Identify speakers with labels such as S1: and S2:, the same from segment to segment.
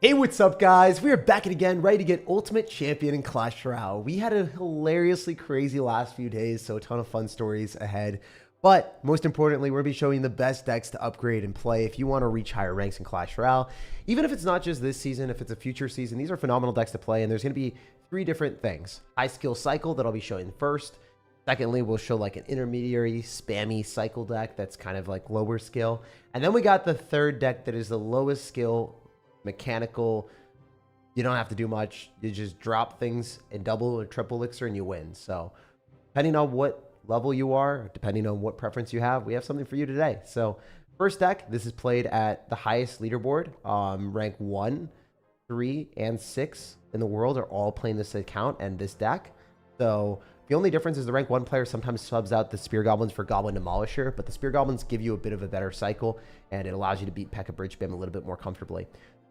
S1: Hey, what's up, guys? We are back again, ready to get Ultimate Champion in Clash Royale. We had a hilariously crazy last few days, so a ton of fun stories ahead. But most importantly, we're going to be showing you the best decks to upgrade and play if you want to reach higher ranks in Clash Royale. Even if it's not just this season, if it's a future season, these are phenomenal decks to play, and there's going to be three different things. High skill cycle that I'll be showing first. Secondly, we'll show like an intermediary spammy cycle deck that's kind of like lower skill. And then we got the third deck that is the lowest skill, mechanical. You don't have to do much. You just drop things in double or triple elixir and you win. So depending on what level you are, depending on what preference you have, we have something for you today. So first deck, this is played at the highest leaderboard. Rank 1, 3, and 6 in the world are all playing this account and this deck. So the only difference is the rank 1 player sometimes subs out the Spear Goblins for Goblin Demolisher, but the Spear Goblins give you a bit of a better cycle, and it allows you to beat P.E.K.K.A. Bridge Spam a little bit more comfortably.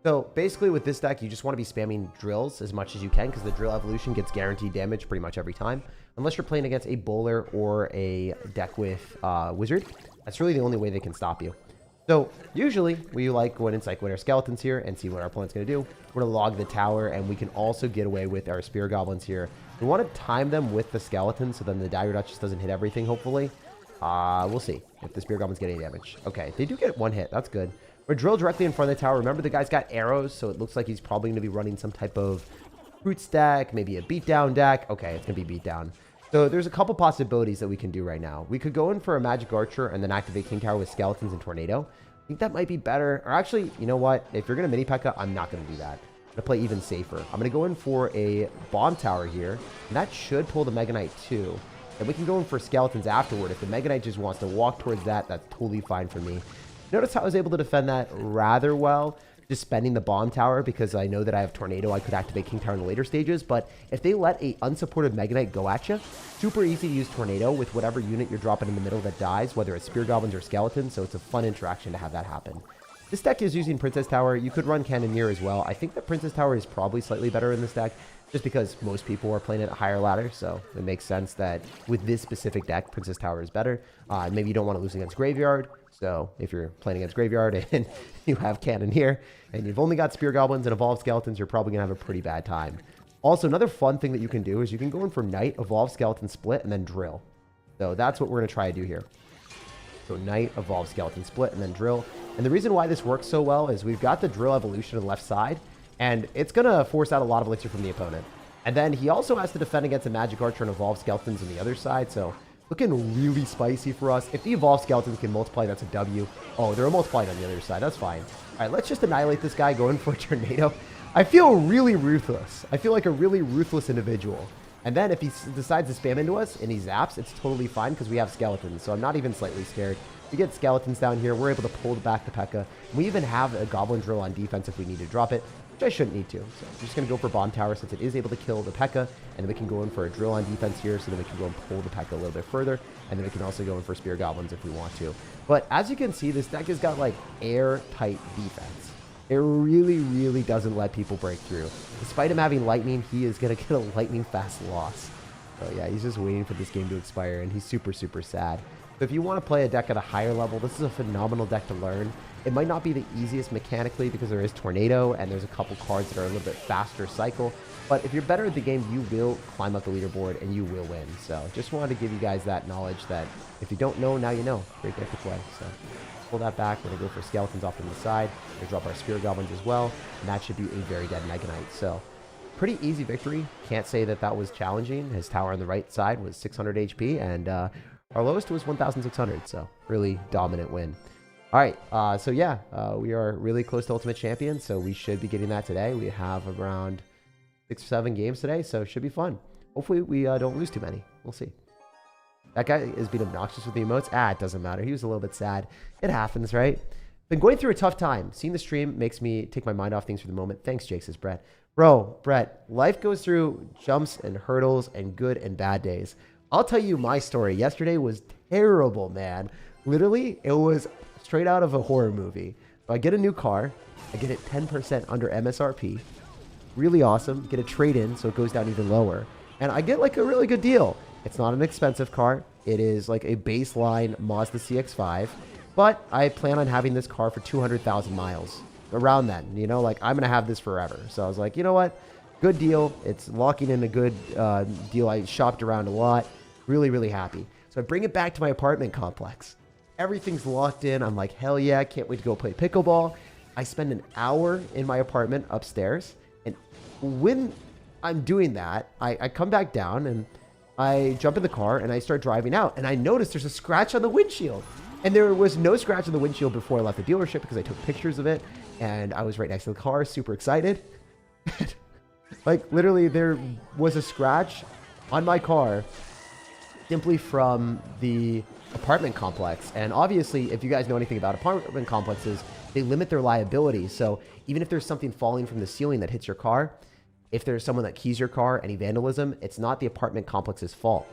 S1: So basically with this deck, you just want to be spamming drills as much as you can, because the drill evolution gets guaranteed damage pretty much every time. Unless you're playing against a bowler or a deck with wizard, that's really the only way they can stop you. So usually we like going and cycling our skeletons here and see what our opponent's going to do. We're going to log the tower, and we can also get away with our Spear Goblins here. We want to time them with the skeletons so then the Dagger Duchess doesn't hit everything, hopefully. We'll see if the Spear Goblins get any damage. Okay, they do get one hit. That's good. We're drilled directly in front of the tower. Remember, the guy's got arrows, so it looks like he's probably going to be running some type of fruit stack, maybe a beatdown deck. Okay, it's going to be beatdown. So there's a couple possibilities that we can do right now. We could go in for a Magic Archer and then activate King Tower with Skeletons and Tornado. I think that might be better. Or actually, you know what? If you're going to mini P.E.K.K.A., I'm not going to do that. I'm going to play even safer. I'm going to go in for a Bomb Tower here, and that should pull the Mega Knight too. And we can go in for Skeletons afterward. If the Mega Knight just wants to walk towards that, that's totally fine for me. Notice how I was able to defend that rather well, just spending the Bomb Tower, because I know that I have Tornado. I could activate King Tower in the later stages, but if they let a unsupported Mega Knight go at you, super easy to use Tornado with whatever unit you're dropping in the middle that dies, whether it's Spear Goblins or Skeletons, so it's a fun interaction to have that happen. This deck is using Princess Tower. You could run Cannoneer as well. I think that Princess Tower is probably slightly better in this deck, just because most people are playing it at a higher ladder, so it makes sense that with this specific deck, Princess Tower is better. Maybe you don't want to lose against Graveyard, so if you're playing against Graveyard and you have Cannoneer, and you've only got Spear Goblins and Evolved Skeletons, you're probably going to have a pretty bad time. Also, another fun thing that you can do is you can go in for Knight, Evolved Skeleton Split, and then Drill. So that's what we're going to try to do here. So Knight, Evolved Skeleton Split, and then Drill. And the reason why this works so well is we've got the Drill evolution on the left side, and it's going to force out a lot of elixir from the opponent. And then he also has to defend against a Magic Archer and Evolved Skeletons on the other side, so looking really spicy for us. If the Evolved Skeletons can multiply, that's a W. Oh, they're multiplied on the other side. That's fine. All right, let's just annihilate this guy, go in for a Tornado. I feel really ruthless. I feel like a really ruthless individual. And then if he decides to spam into us and he zaps, it's totally fine because we have Skeletons, so I'm not even slightly scared. We get Skeletons down here. We're able to pull back the P.E.K.K.A. We even have a Goblin Drill on defense if we need to drop it, which I shouldn't need to. So I'm just going to go for Bomb Tower since it is able to kill the P.E.K.K.A. And then we can go in for a Drill on defense here so that we can go and pull the P.E.K.K.A. a little bit further. And then we can also go in for Spear Goblins if we want to. But as you can see, this deck has got like airtight defense. It really, really doesn't let people break through. Despite him having Lightning, he is going to get a lightning fast loss. So yeah, he's just waiting for this game to expire, and he's super, super sad. So if you want to play a deck at a higher level, this is a phenomenal deck to learn. It might not be the easiest mechanically because there is Tornado and there's a couple cards that are a little bit faster cycle. But if you're better at the game, you will climb up the leaderboard and you will win. So just wanted to give you guys that knowledge that if you don't know, now you know. Great deck to play. So pull that back. We're going to go for Skeletons off to the side. We're going to drop our Spear Goblins as well. And that should be a very dead Mega Knight. So pretty easy victory. Can't say that that was challenging. His tower on the right side was 600 HP and our lowest was 1,600. So really dominant win. All right. So yeah, we are really close to Ultimate Champion. So we should be getting that today. We have around 6 or 7 games today. So it should be fun. Hopefully we don't lose too many. We'll see. That guy is being obnoxious with the emotes. It doesn't matter. He was a little bit sad. It happens, right? Been going through a tough time. Seeing the stream makes me take my mind off things for the moment. Thanks, Jake, says Brett. Bro, Brett, life goes through jumps and hurdles and good and bad days. I'll tell you my story. Yesterday was terrible, man. Literally, it was straight out of a horror movie. So I get a new car. I get it 10% under MSRP. Really awesome. Get a trade-in, so it goes down even lower. And I get like a really good deal. It's not an expensive car. It is like a baseline Mazda CX-5. But I plan on having this car for 200,000 miles. around then, you know, like I'm going to have this forever. So I was like, you know what? Good deal. It's locking in a good deal. I shopped around a lot. Really, really happy. So I bring it back to my apartment complex. Everything's locked in. I'm like, hell yeah. Can't wait to go play pickleball. I spend an hour in my apartment upstairs. And when I'm doing that, I come back down and I jump in the car and I start driving out. And I notice there's a scratch on the windshield. And there was no scratch on the windshield before I left the dealership because I took pictures of it. And I was right next to the car, super excited. Like, literally, there was a scratch on my car simply from the apartment complex. And obviously, if you guys know anything about apartment complexes, they limit their liability. So even if there's something falling from the ceiling that hits your car, if there's someone that keys your car, any vandalism, it's not the apartment complex's fault.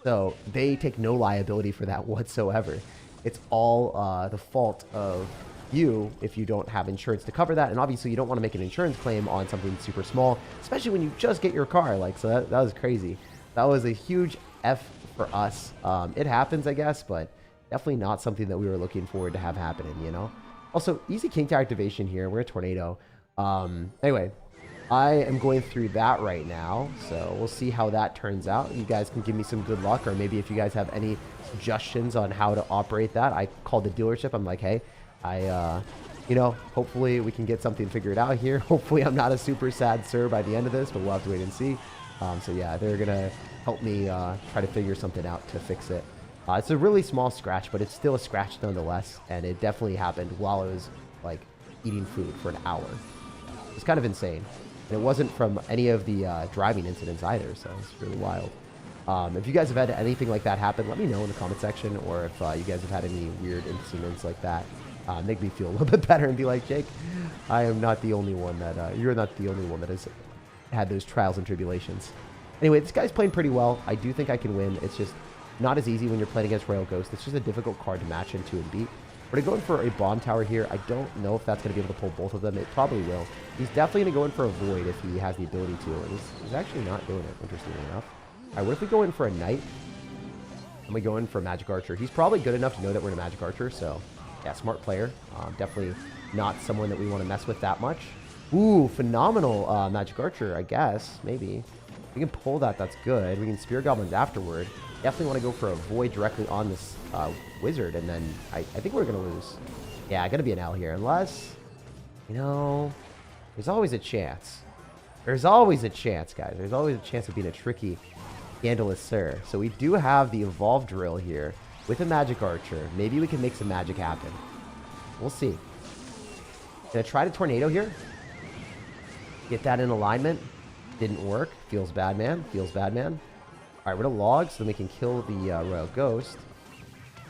S1: So they take no liability for that whatsoever. It's all the fault of you if you don't have insurance to cover that. And obviously you don't want to make an insurance claim on something super small, especially when you just get your car. Like, so that was crazy. That was a huge F for us. It happens, I guess, but definitely not something that we were looking forward to have happening, you know? Also, easy king to activation here. We're a tornado. Anyway, I am going through that right now, so we'll see how that turns out. You guys can give me some good luck, or maybe if you guys have any suggestions on how to operate that. I called the dealership. I'm like, hey, you know, hopefully we can get something figured out here. Hopefully I'm not a super sad sir by the end of this, but we'll have to wait and see. So yeah, they're going to help me try to figure something out to fix it. It's a really small scratch, but it's still a scratch nonetheless. And it definitely happened while I was like eating food for an hour. It's kind of insane. And it wasn't from any of the driving incidents either. So it's really wild. If you guys have had anything like that happen, let me know in the comment section. Or if you guys have had any weird incidents like that, make me feel a little bit better and be like, Jake, I am not the only one that, you're not the only one that has had those trials and tribulations. Anyway, this guy's playing pretty well. I do think I can win. It's just not as easy when you're playing against Royal Ghost. It's just a difficult card to match into and beat. We're going for a bomb tower here. I don't know if that's going to be able to pull both of them. It probably will. He's definitely going to go in for a void if he has the ability to. And he's actually not doing it, interestingly enough. All right, what if we go in for a knight? And we go in for a magic archer. He's probably good enough to know that we're in a magic archer, so yeah, smart player. Definitely not someone that we want to mess with that much. Ooh, phenomenal magic archer, I guess. Maybe. We can pull that. That's good. We can spear goblins afterward. Definitely want to go for a void directly on this wizard, and then I think we're going to lose. Yeah, going to be an L here. Unless, you know, there's always a chance. There's always a chance, guys. There's always a chance of being a tricky, scandalous sir. So we do have the evolved drill here with a magic archer. Maybe we can make some magic happen. We'll see. Gonna try to tornado here. Get that in alignment. Didn't work. Feels bad, man. Feels bad, man. All right, we're gonna log so then we can kill the Royal Ghost.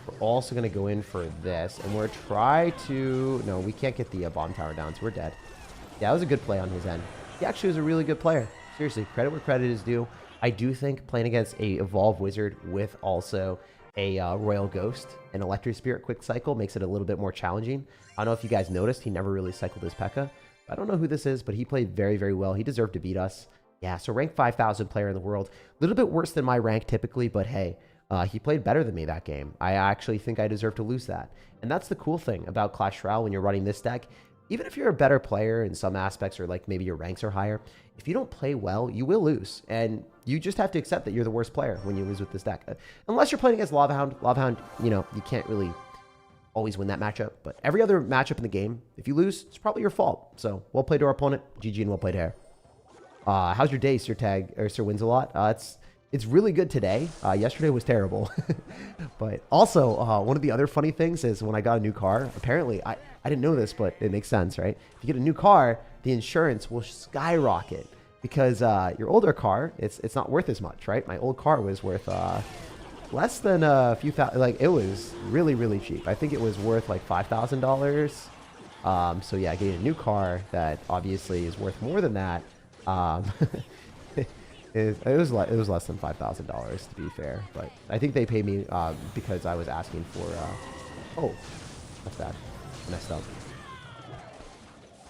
S1: We're also gonna go in for this, and we're try to. No, we can't get the bomb tower down, so we're dead. Yeah, that was a good play on his end. He actually was a really good player. Seriously, credit where credit is due. I do think playing against a evolved wizard with also a Royal Ghost and Electro Spirit quick cycle makes it a little bit more challenging. I don't know if you guys noticed, he never really cycled his P.E.K.K.A. I don't know who this is, but he played very, very well. He deserved to beat us. Yeah, so rank 5,000 player in the world. A little bit worse than my rank typically, but hey, he played better than me that game. I actually think I deserve to lose that. And that's the cool thing about Clash Royale when you're running this deck. Even if you're a better player in some aspects, or like maybe your ranks are higher, if you don't play well, you will lose. And you just have to accept that you're the worst player when you lose with this deck. Unless you're playing against Lava Hound. Lava Hound, you know, you can't really always win that matchup. But every other matchup in the game, if you lose, it's probably your fault. So, well played to our opponent. GG and well played here. How's your day, SirTag, or Sir Wins a Lot? It's really good today. Yesterday was terrible. But also, one of the other funny things is when I got a new car, apparently, I didn't know this, but it makes sense, right? If you get a new car, the insurance will skyrocket because your older car, it's not worth as much, right? My old car was worth less than a few thousand. Like, it was really, really cheap. I think it was worth like $5,000. So yeah, getting a new car that obviously is worth more than that. It was less than $5,000 to be fair, but I think they paid me because I was asking for. Oh, that's bad. I messed up.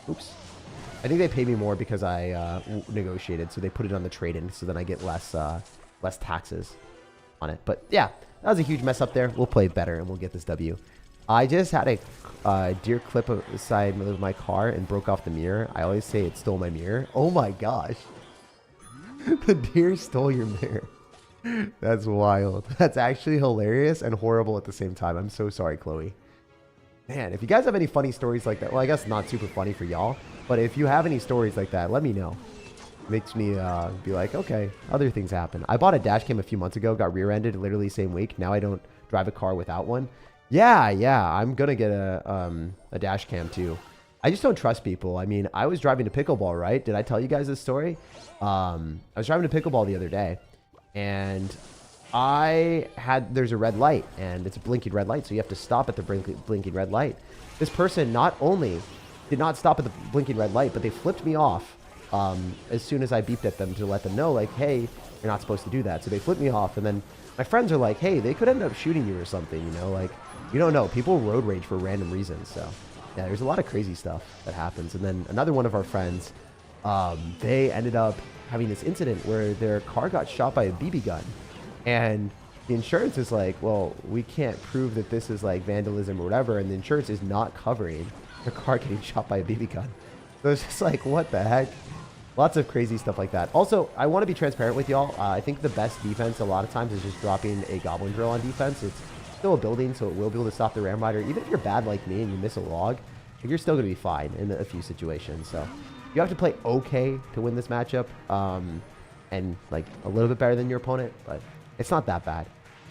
S1: Oops. I think they paid me more because I negotiated, so they put it on the trade-in, so then I get less taxes on it. But yeah, that was a huge mess up there. We'll play better and we'll get this W. I just had a deer clip aside of my car and broke off the mirror. I always say it stole my mirror. Oh my gosh. The deer stole your mirror. That's wild. That's actually hilarious and horrible at the same time. I'm so sorry, Chloe. Man, if you guys have any funny stories like that, well, I guess not super funny for y'all, but if you have any stories like that, let me know. Makes me be like, okay, other things happen. I bought a dash cam a few months ago, got rear-ended literally same week. Now I don't drive a car without one. Yeah, I'm gonna get a dash cam too. I just don't trust people. I mean, I was driving to pickleball, right? Did I tell you guys this story? I was driving to pickleball the other day, and there's a red light, and it's a blinking red light, so you have to stop at the blinking red light. This person not only did not stop at the blinking red light, but they flipped me off as soon as I beeped at them to let them know, like, hey, you're not supposed to do that. So they flipped me off, and then my friends are like, hey, they could end up shooting you or something, you know, like, you don't know. People road rage for random reasons, so yeah, there's a lot of crazy stuff that happens. And then another one of our friends, they ended up having this incident where their car got shot by a BB gun, and the insurance is like, well, we can't prove that this is like vandalism or whatever, and the insurance is not covering their car getting shot by a BB gun. So it's just like, what the heck? Lots of crazy stuff like that. Also, I want to be transparent with y'all. I think the best defense a lot of times is just dropping a goblin drill on defense. It's still a building, so it will be able to stop the ram rider. Even if you're bad like me and you miss a log, you're still going to be fine in a few situations. So you have to play okay to win this matchup, and like a little bit better than your opponent, but it's not that bad.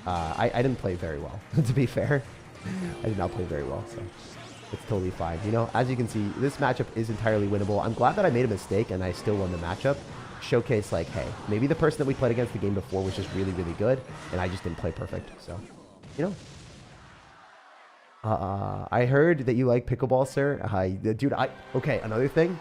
S1: I didn't play very well, to be fair. I did not play very well, so it's totally fine. You know, as you can see, this matchup is entirely winnable. I'm glad that I made a mistake and I still won the matchup. Showcase, like, hey, maybe the person that we played against the game before was just really, really good, and I just didn't play perfect. So, you know. I heard that you like pickleball, sir. Dude, okay, another thing.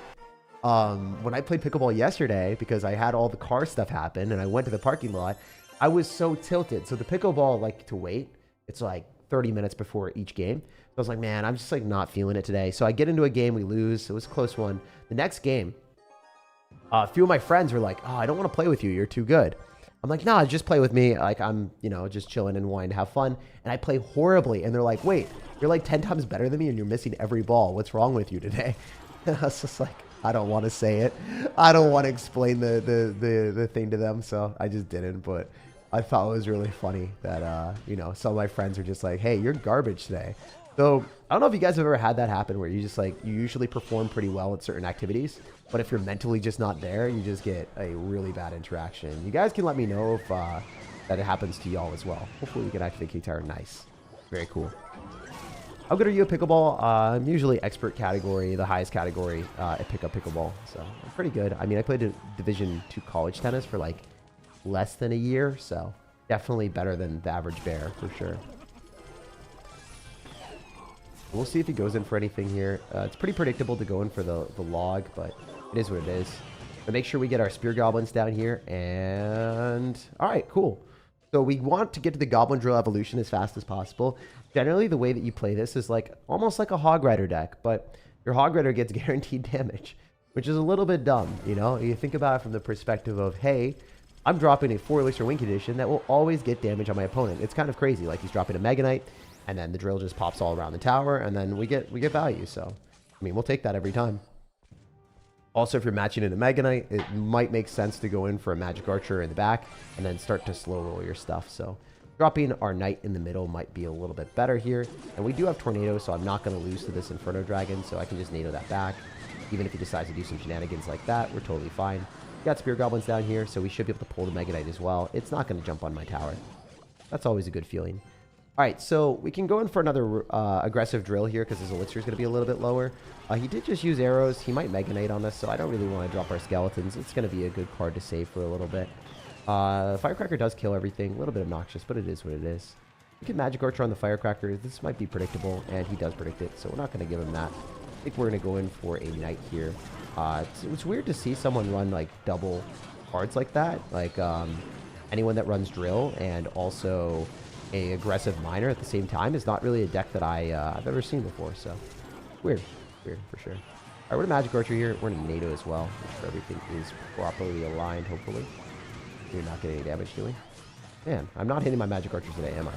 S1: When I played pickleball yesterday, because I had all the car stuff happen and I went to the parking lot, I was so tilted. So the pickleball, like, to wait, it's like 30 minutes before each game. So I was like, man, I'm just like not feeling it today. So I get into a game, we lose. It was a close one. The next game, a few of my friends were like, oh, I don't want to play with you. You're too good. I'm like, nah, just play with me. Like, I'm, you know, just chilling and wanting to have fun. And I play horribly. And they're like, wait, you're like 10 times better than me and you're missing every ball. What's wrong with you today? And I was just like, I don't want to say it. I don't want to explain the thing to them. So I just didn't. But I thought it was really funny that, you know, some of my friends are just like, hey, you're garbage today. So I don't know if you guys have ever had that happen where you just like, you usually perform pretty well at certain activities, but if you're mentally just not there, you just get a really bad interaction. You guys can let me know if that it happens to y'all as well. Hopefully we can activate K-Tower. Nice. Very cool. How good are you at pickleball? I'm usually expert category, the highest category at pickleball. So I'm pretty good. I mean, I played a Division II college tennis for like less than a year, so definitely better than the average bear for sure. We'll see if he goes in for anything here. It's pretty predictable to go in for the log, but it is what it is. But make sure we get our spear goblins down here. And all right, cool. So we want to get to the goblin drill evolution as fast as possible. Generally, the way that you play this is like almost like a hog rider deck, but your hog rider gets guaranteed damage, which is a little bit dumb. You know, you think about it from the perspective of, hey, I'm dropping a 4 elixir win condition that will always get damage on my opponent. It's kind of crazy. Like he's dropping a Mega Knight, and then the drill just pops all around the tower, and then we get value. So, I mean, we'll take that every time. Also, if you're matching in a Mega Knight, it might make sense to go in for a Magic Archer in the back, and then start to slow roll your stuff. So, dropping our Knight in the middle might be a little bit better here. And we do have Tornado, so I'm not going to lose to this Inferno Dragon, so I can just NATO that back. Even if he decides to do some shenanigans like that, we're totally fine. We got Spear Goblins down here, so we should be able to pull the Mega Knight as well. It's not going to jump on my tower. That's always a good feeling. All right, so we can go in for another aggressive drill here because his elixir is going to be a little bit lower. He did just use arrows. He might Mega Knight on us, so I don't really want to drop our skeletons. It's going to be a good card to save for a little bit. Firecracker does kill everything. A little bit obnoxious, but it is what it is. We can Magic Archer on the Firecracker. This might be predictable, and he does predict it, so we're not going to give him that. I think we're going to go in for a Knight here. It's weird to see someone run, like, double cards like that. Like, anyone that runs Drill and also a aggressive Miner at the same time is not really a deck that I've ever seen before, so weird for sure. All right, we're to Magic Archer here. We're in NATO as well, make sure everything is properly aligned, hopefully. We're not getting any damage, do we? Man, I'm not hitting my Magic Archer today, am I?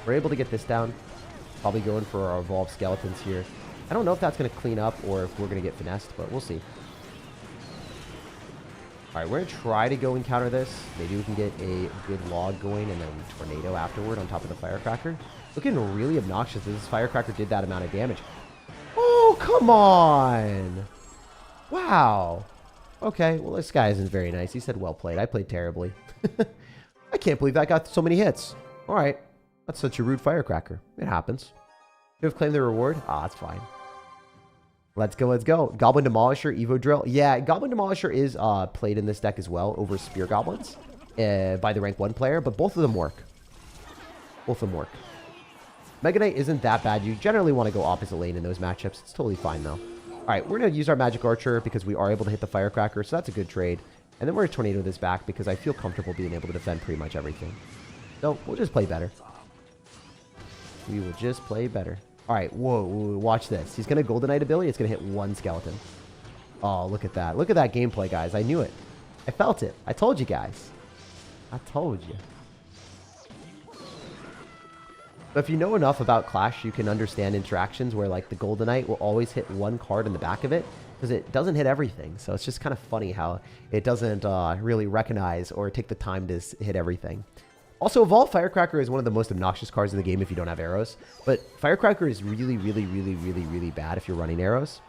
S1: We're able to get this down. Probably going for our evolved skeletons here. I don't know if that's going to clean up or if we're going to get finessed, but we'll see. All right, we're going to try to go and counter this. Maybe we can get a good log going and then tornado afterward on top of the firecracker. Looking really obnoxious. This firecracker did that amount of damage. Oh, come on. Wow. Okay, well, this guy isn't very nice. He said, well played. I played terribly. I can't believe that got so many hits. All right. That's such a rude firecracker. It happens. You have claimed the reward? Ah, that's fine. Let's go, let's go. Goblin Demolisher, Evo Drill. Yeah, Goblin Demolisher is played in this deck as well over Spear Goblins by the rank 1 player, but both of them work. Both of them work. Mega Knight isn't that bad. You generally want to go opposite lane in those matchups. It's totally fine, though. All right, we're going to use our Magic Archer because we are able to hit the Firecracker, so that's a good trade. And then we're going to Tornado this back because I feel comfortable being able to defend pretty much everything. So we'll just play better. We will just play better. All right, whoa, watch this. He's going to Golden Knight ability. It's going to hit one skeleton. Oh, look at that. Look at that gameplay, guys. I knew it. I felt it. I told you guys. I told you. But if you know enough about Clash, you can understand interactions where, like, the Golden Knight will always hit one card in the back of it because it doesn't hit everything. So it's just kind of funny how it doesn't really recognize or take the time to hit everything. Also, Evolved Firecracker is one of the most obnoxious cards in the game if you don't have arrows. But Firecracker is really bad if you're running arrows.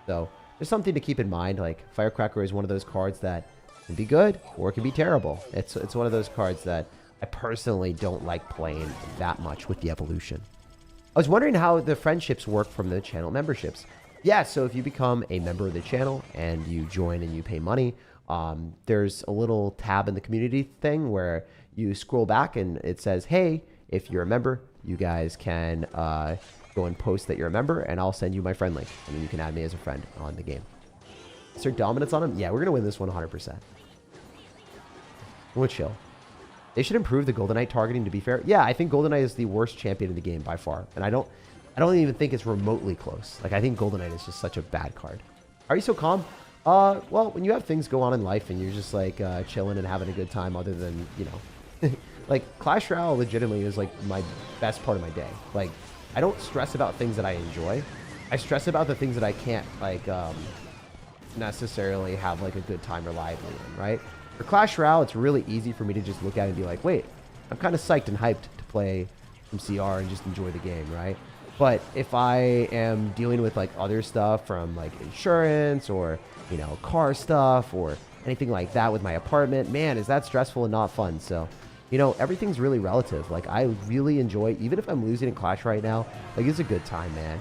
S1: So there's something to keep in mind. Like, Firecracker is one of those cards that can be good or it can be terrible. It's one of those cards that I personally don't like playing that much with the evolution. I was wondering how the friendships work from the channel memberships. Yeah, so if you become a member of the channel and you join and you pay money, there's a little tab in the community thing where you scroll back and it says, hey, if you're a member, you guys can go and post that you're a member and I'll send you my friend link. And then you can add me as a friend on the game. Is there dominance on him? Yeah, we're going to win this one 100%. We'll chill. They should improve the Golden Knight targeting, to be fair. Yeah, I think Golden Knight is the worst champion in the game by far. And I don't even think it's remotely close. Like, I think Golden Knight is just such a bad card. Are you so calm? Well, when you have things go on in life and you're just like chilling and having a good time other than, you know, like Clash Royale legitimately is like my best part of my day. Like, I don't stress about things that I enjoy. I stress about the things that I can't like necessarily have like a good time reliably in, right? For Clash Royale, it's really easy for me to just look at it and be like, wait, I'm kind of psyched and hyped to play some CR and just enjoy the game, right? But if I am dealing with like other stuff from like insurance or, you know, car stuff or anything like that with my apartment, man, is that stressful and not fun. So, you know, everything's really relative. Like, I really enjoy, even if I'm losing in Clash right now, like, it's a good time, man.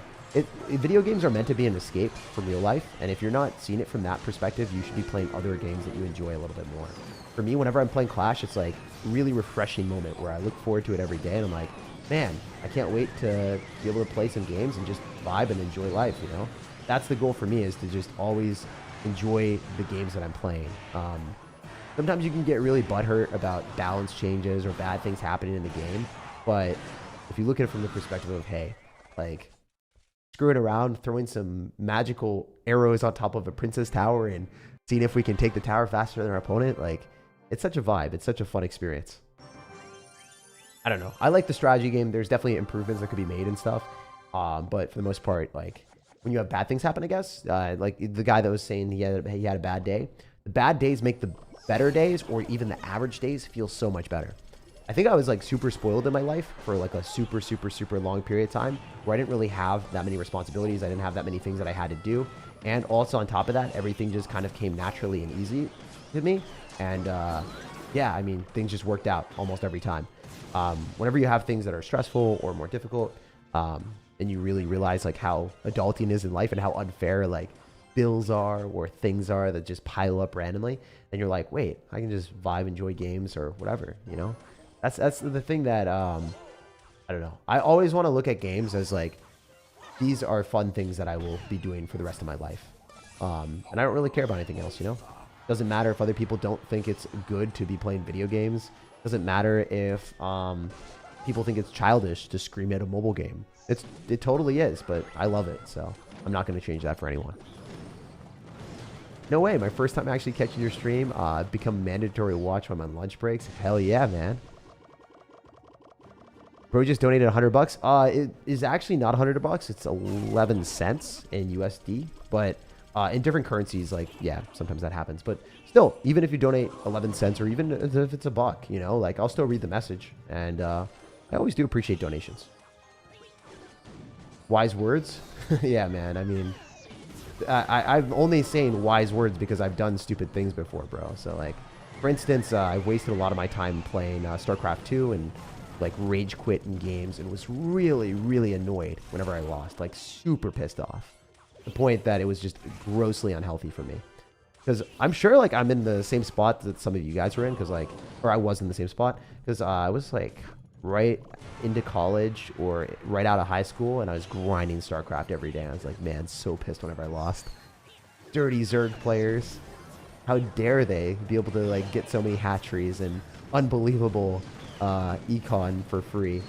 S1: Video games are meant to be an escape from real life, and if you're not seeing it from that perspective, you should be playing other games that you enjoy a little bit more. For me, whenever I'm playing Clash, it's like a really refreshing moment where I look forward to it every day, and I'm like, man, I can't wait to be able to play some games and just vibe and enjoy life, you know? That's the goal for me, is to just always enjoy the games that I'm playing. Sometimes you can get really butthurt about balance changes or bad things happening in the game, but if you look at it from the perspective of, hey, like, screwing around, throwing some magical arrows on top of a princess tower and seeing if we can take the tower faster than our opponent, like, it's such a vibe. It's such a fun experience. I don't know. I like the strategy game. There's definitely improvements that could be made and stuff. But for the most part, like, when you have bad things happen, I guess, like the guy that was saying he had a bad day, the bad days make the better days or even the average days feel so much better. I think I was like super spoiled in my life for like a super long period of time where I didn't really have that many responsibilities. I didn't have that many things that I had to do. And also on top of that, everything just kind of came naturally and easy to me. And yeah, I mean, things just worked out almost every time. Whenever you have things that are stressful or more difficult, and you really realize like how adulting is in life and how unfair like bills are or things are that just pile up randomly, then you're like, wait, I can just vibe, enjoy games or whatever, you know? That's the thing that, I don't know. I always want to look at games as like, these are fun things that I will be doing for the rest of my life. And I don't really care about anything else, you know? Doesn't matter if other people don't think it's good to be playing video games. Doesn't matter if people think it's childish to scream at a mobile game. It totally is, but I love it, so I'm not going to change that for anyone. No way, my first time actually catching your stream, become mandatory watch when I'm on lunch breaks. Hell yeah, man. Bro just donated 100 bucks. It is actually not 100 bucks. It's 11 cents in USD. But in different currencies, like, yeah, sometimes that happens. But still, even if you donate 11 cents or even if it's a buck, you know, like, I'll still read the message. And I always do appreciate donations. Wise words? Yeah, man. I mean, I'm only saying wise words because I've done stupid things before, bro. So, like, for instance, I've wasted a lot of my time playing StarCraft 2 and like rage quit in games and was really, really annoyed whenever I lost, like super pissed off. The point that it was just grossly unhealthy for me. Because I'm sure like I'm in the same spot that some of you guys were in, because like, or I was in the same spot, because I was like right into college or right out of high school and I was grinding StarCraft every day. I was like, man, so pissed whenever I lost. Dirty Zerg players. How dare they be able to like get so many hatcheries and unbelievable econ for free,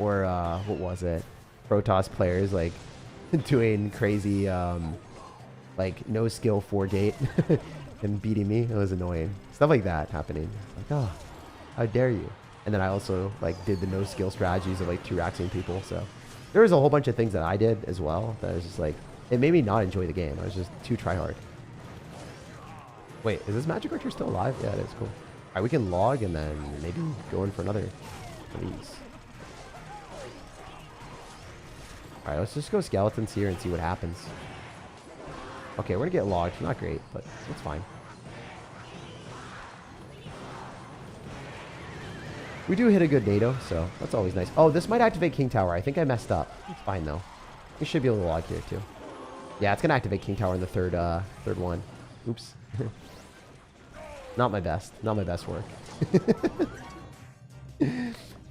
S1: or what was it, Protoss players like doing crazy like no skill 4 gate and beating me. It was annoying, stuff like that happening. Like, oh, how dare you. And then I also like did the no skill strategies of like 2-raxing people. So there was a whole bunch of things that I did as well that was just like, it made me not enjoy the game. I was just too try hard. Wait, is this magic archer still alive? Yeah, it is. Cool. All right, we can log and then maybe go in for another of these. All right, let's just go skeletons here and see what happens. Okay, we're gonna get logged. Not great, but it's fine. We do hit a good NATO, so that's always nice. Oh, this might activate King Tower. I think I messed up. It's fine though. We should be able to log here too. Yeah, it's gonna activate King Tower in the third one. Oops. Not my best. Not my best work.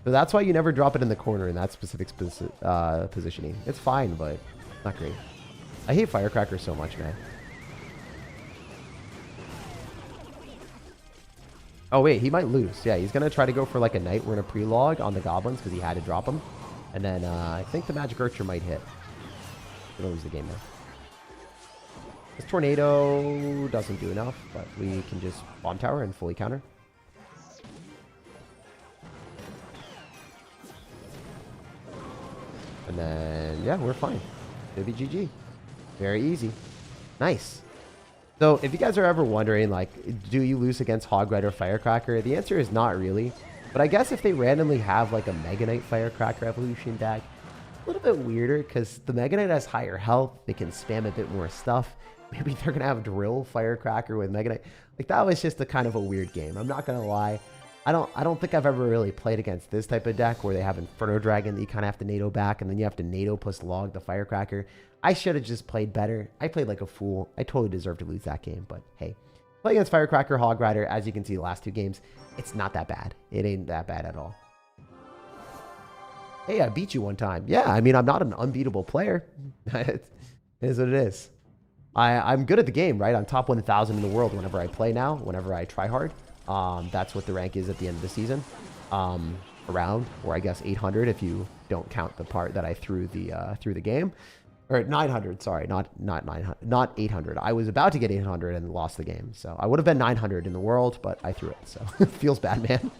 S1: So that's why you never drop it in the corner in that specific positioning. It's fine, but not great. I hate firecrackers so much, man. Oh, wait. He might lose. Yeah, he's going to try to go for like a knight. We're going to pre-log on the goblins because he had to drop them. And then I think the magic archer might hit. We're going to lose the game now. This tornado doesn't do enough, but we can just bomb tower and fully counter. And then, yeah, we're fine. It'll be GG. Very easy. Nice. So if you guys are ever wondering, like, do you lose against Hog Rider Firecracker? The answer is not really. But I guess if they randomly have, like, a Mega Knight Firecracker Evolution deck, a little bit weirder, because the Mega Knight has higher health. They can spam a bit more stuff. Maybe they're going to have Drill Firecracker with Mega Knight. Like, that was just a kind of a weird game. I'm not going to lie. I don't think I've ever really played against this type of deck where they have Inferno Dragon that you kind of have to NATO back, and then you have to NATO plus log the Firecracker. I should have just played better. I played like a fool. I totally deserved to lose that game, but hey. Play against Firecracker, Hog Rider, as you can see the last 2 games, it's not that bad. It ain't that bad at all. Hey, I beat you one time. Yeah, I mean, I'm not an unbeatable player. It is what it is. I'm good at the game, right? I'm top 1,000 in the world whenever I play now, whenever I try hard. That's what the rank is at the end of the season. Around, or I guess 800 if you don't count the part that I threw the game. Or 900, sorry, not 900, not 800. I was about to get 800 and lost the game. So I would have been 900 in the world, but I threw it. So it feels bad, man.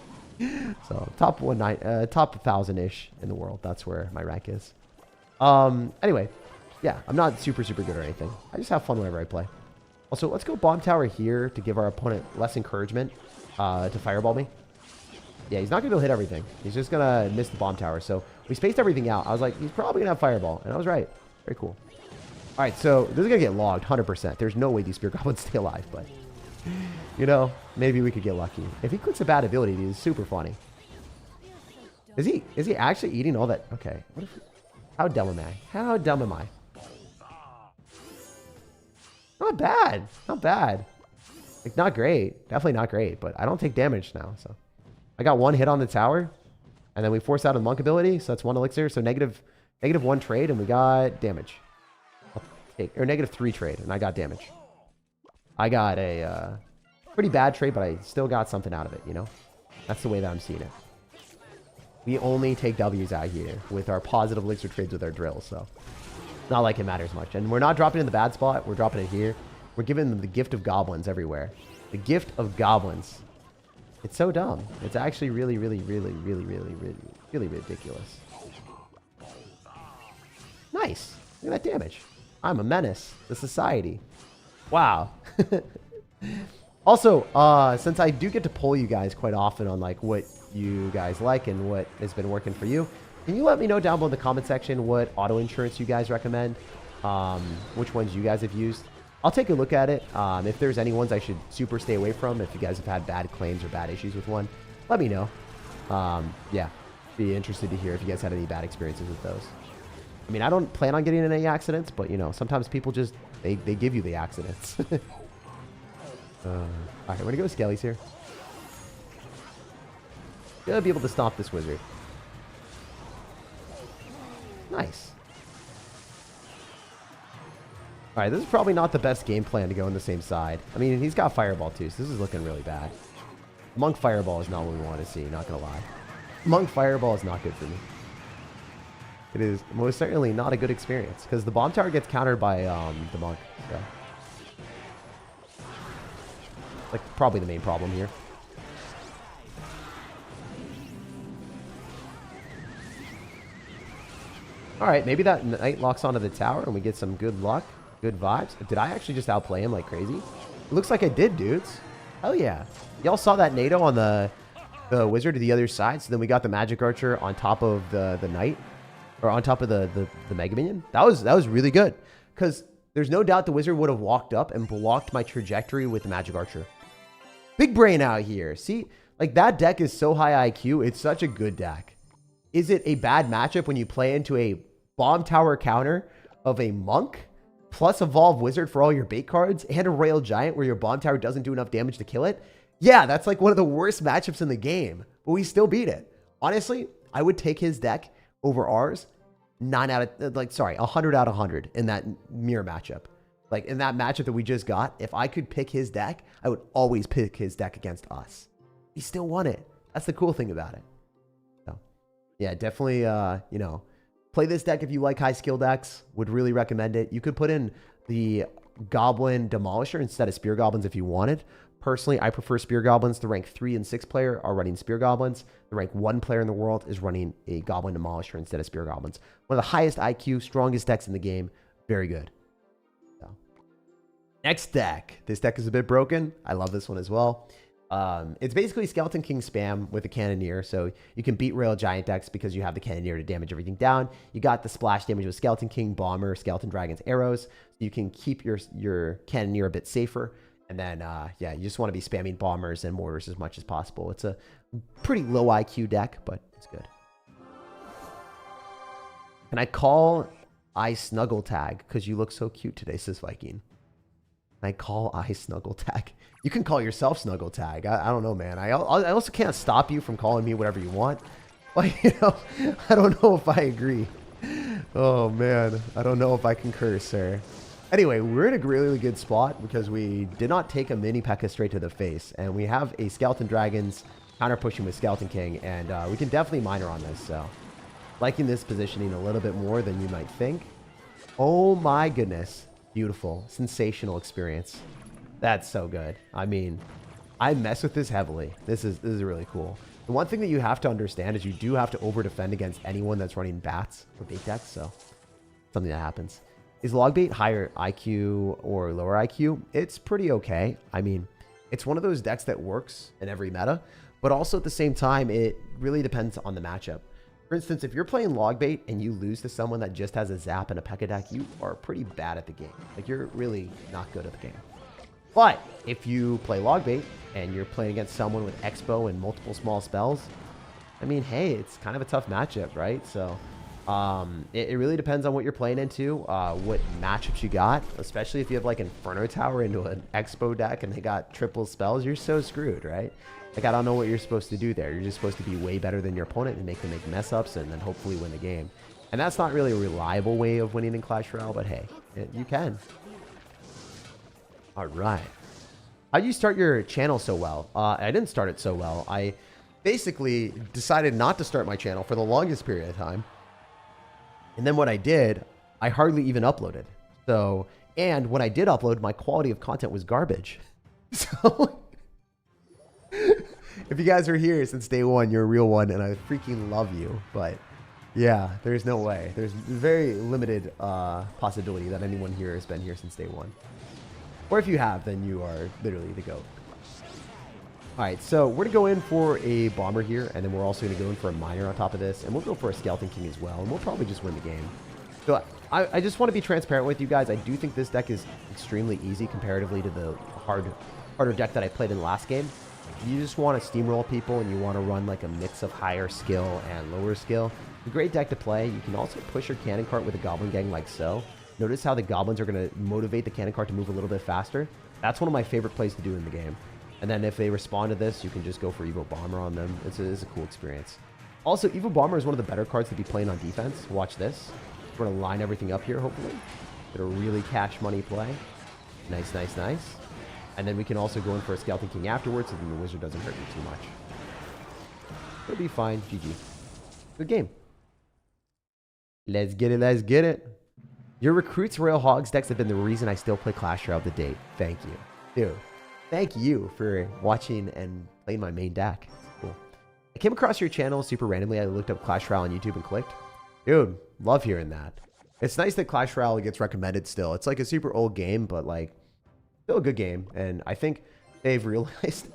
S1: So top 1,000-ish in the world. That's where my rank is. Anyway, yeah, I'm not super good or anything. I just have fun whenever I play. Also, let's go bomb tower here to give our opponent less encouragement to fireball me. Yeah, he's not going to be able to hit everything. He's just going to miss the bomb tower. So we spaced everything out. I was like, he's probably going to have fireball. And I was right. Very cool. All right, so this is going to get logged 100%. There's no way these spear goblins stay alive, but, you know, maybe we could get lucky. If he clicks a bad ability, he's super funny. Is he actually eating all that? Okay. What if, how dumb am I? How dumb am I? Not bad. Not bad. Like, not great. Definitely not great, but I don't take damage now, so. I got 1 hit on the tower, and then we force out a monk ability, so that's 1 elixir, so negative 1 trade, and we got damage. I'll take, or -3 trade, and I got damage. I got a pretty bad trade, but I still got something out of it, you know? That's the way that I'm seeing it. We only take W's out here with our positive elixir trades with our drills, so. Not like it matters much. And we're not dropping in the bad spot. We're dropping it here. We're giving them the gift of goblins everywhere. The gift of goblins. It's so dumb. It's actually really, really, really, really, really, really, really ridiculous. Nice. Look at that damage. I'm a menace to society. Wow. Also, since I do get to poll you guys quite often on like what you guys like and what has been working for you, can you let me know down below in the comment section what auto insurance you guys recommend? Which ones you guys have used? I'll take a look at it. If there's any ones I should super stay away from, if you guys have had bad claims or bad issues with one, let me know. Yeah, be interested to hear if you guys had any bad experiences with those. I mean, I don't plan on getting in any accidents, but you know, sometimes people just, they give you the accidents. All right, we're gonna go with Skellies here. Gonna be able to stomp this wizard. Nice. All right, this is probably not the best game plan to go on the same side. I mean, he's got Fireball too, so this is looking really bad. Monk Fireball is not what we want to see, not gonna lie. Monk Fireball is not good for me. It is most certainly not a good experience, because the bomb tower gets countered by the Monk. So. Like, probably the main problem here. Alright, maybe that knight locks onto the tower and we get some good luck. Good vibes. Did I actually just outplay him like crazy? It looks like I did, dudes. Hell yeah. Y'all saw that NATO on the wizard to the other side, so then we got the magic archer on top of the knight. Or on top of the mega minion. That was really good. Because there's no doubt the wizard would have walked up and blocked my trajectory with the magic archer. Big brain out here. See, like that deck is so high IQ. It's such a good deck. Is it a bad matchup when you play into a bomb tower counter of a monk plus evolve wizard for all your bait cards and a royal giant where your bomb tower doesn't do enough damage to kill it? Yeah, that's like one of the worst matchups in the game, but we still beat it. Honestly, I would take his deck over ours 100 out of 100 in that mirror matchup. Like, in that matchup that we just got, if I could pick his deck, I would always pick his deck against us. He still won it. That's the cool thing about it. So, yeah, definitely, you know, play this deck if you like high skill decks. Would really recommend it. You could put in the Goblin Demolisher instead of Spear Goblins if you wanted. Personally, I prefer Spear Goblins. The rank 3 and 6 player are running Spear Goblins. The rank 1 player in the world is running a Goblin Demolisher instead of Spear Goblins. One of the highest IQ, strongest decks in the game. Very good. Next deck. This deck is a bit broken. I love this one as well. It's basically Skeleton King spam with a Cannoneer. So you can beat Royal Giant decks because you have the Cannoneer to damage everything down. You got the splash damage with Skeleton King, Bomber, Skeleton Dragons, Arrows. So you can keep your Cannoneer a bit safer. And then, yeah, you just want to be spamming Bombers and Mortars as much as possible. It's a pretty low IQ deck, but it's good. Can I call SirTagCR? Because you look so cute today, says Viking. I call SirTagCR. You can call yourself SirTagCR. I don't know, man. I also can't stop you from calling me whatever you want. But, you know, I don't know if I agree. Oh, man. I don't know if I concur, sir. Anyway, we're in a really good spot because we did not take a mini P.E.K.K.A straight to the face. And we have a Skeleton Dragons counter pushing with Skeleton King. And we can definitely miner on this. So, liking this positioning a little bit more than you might think. Oh, my goodness. Beautiful, sensational experience. That's so good. I mean, I mess with this heavily. This is really cool. The one thing that you have to understand is you do have to over defend against anyone that's running bats or bait decks. So something that happens. Is log bait higher IQ or lower IQ? It's pretty okay. I mean, it's one of those decks that works in every meta, but also at the same time, it really depends on the matchup. For instance, if you're playing Logbait and you lose to someone that just has a Zap and a P.E.K.K.A deck, you are pretty bad at the game. Like, you're really not good at the game. But if you play Logbait and you're playing against someone with Expo and multiple small spells, I mean, hey, it's kind of a tough matchup, right? So it really depends on what you're playing into, what matchups you got, especially if you have like Inferno Tower into an Expo deck and they got triple spells, you're so screwed, right? Like, I don't know what you're supposed to do there. You're just supposed to be way better than your opponent and make them make mess ups and then hopefully win the game. And that's not really a reliable way of winning in Clash Royale, but hey, you can. All right. How'd you start your channel so well? I didn't start it so well. I basically decided not to start my channel for the longest period of time. And then what I did, I hardly even uploaded. So, and when I did upload, my quality of content was garbage. So If you guys are here since day one, you're a real one, and I freaking love you. But yeah, there's no way. There's very limited possibility that anyone here has been here since day one. Or if you have, then you are literally the GOAT. All right, so we're going to go in for a bomber here, and then we're also going to go in for a miner on top of this, and we'll go for a skeleton king as well, and we'll probably just win the game. So I just want to be transparent with you guys. I do think this deck is extremely easy comparatively to the harder deck that I played in the last game. You just want to steamroll people, and you want to run like a mix of higher skill and lower skill. It's a great deck to play. You can also push your cannon cart with a goblin gang like so. Notice how the goblins are going to motivate the cannon cart to move a little bit faster. That's one of my favorite plays to do in the game. And then if they respond to this, you can just go for Evo Bomber on them. It's a cool experience. Also, Evo Bomber is one of the better cards to be playing on defense. Watch this. We're going to line everything up here, hopefully. Get a really cash money play. Nice, nice, nice. And then we can also go in for a Skeleton King afterwards so then the wizard doesn't hurt me too much. It'll be fine. GG. Good game. Let's get it. Let's get it. Your Recruits Royal Hogs decks have been the reason I still play Clash Royale to date. Thank you. Dude, thank you for watching and playing my main deck. Cool. I came across your channel super randomly. I looked up Clash Royale on YouTube and clicked. Dude, love hearing that. It's nice that Clash Royale gets recommended still. It's like a super old game, but like still a good game. And I think they've realized.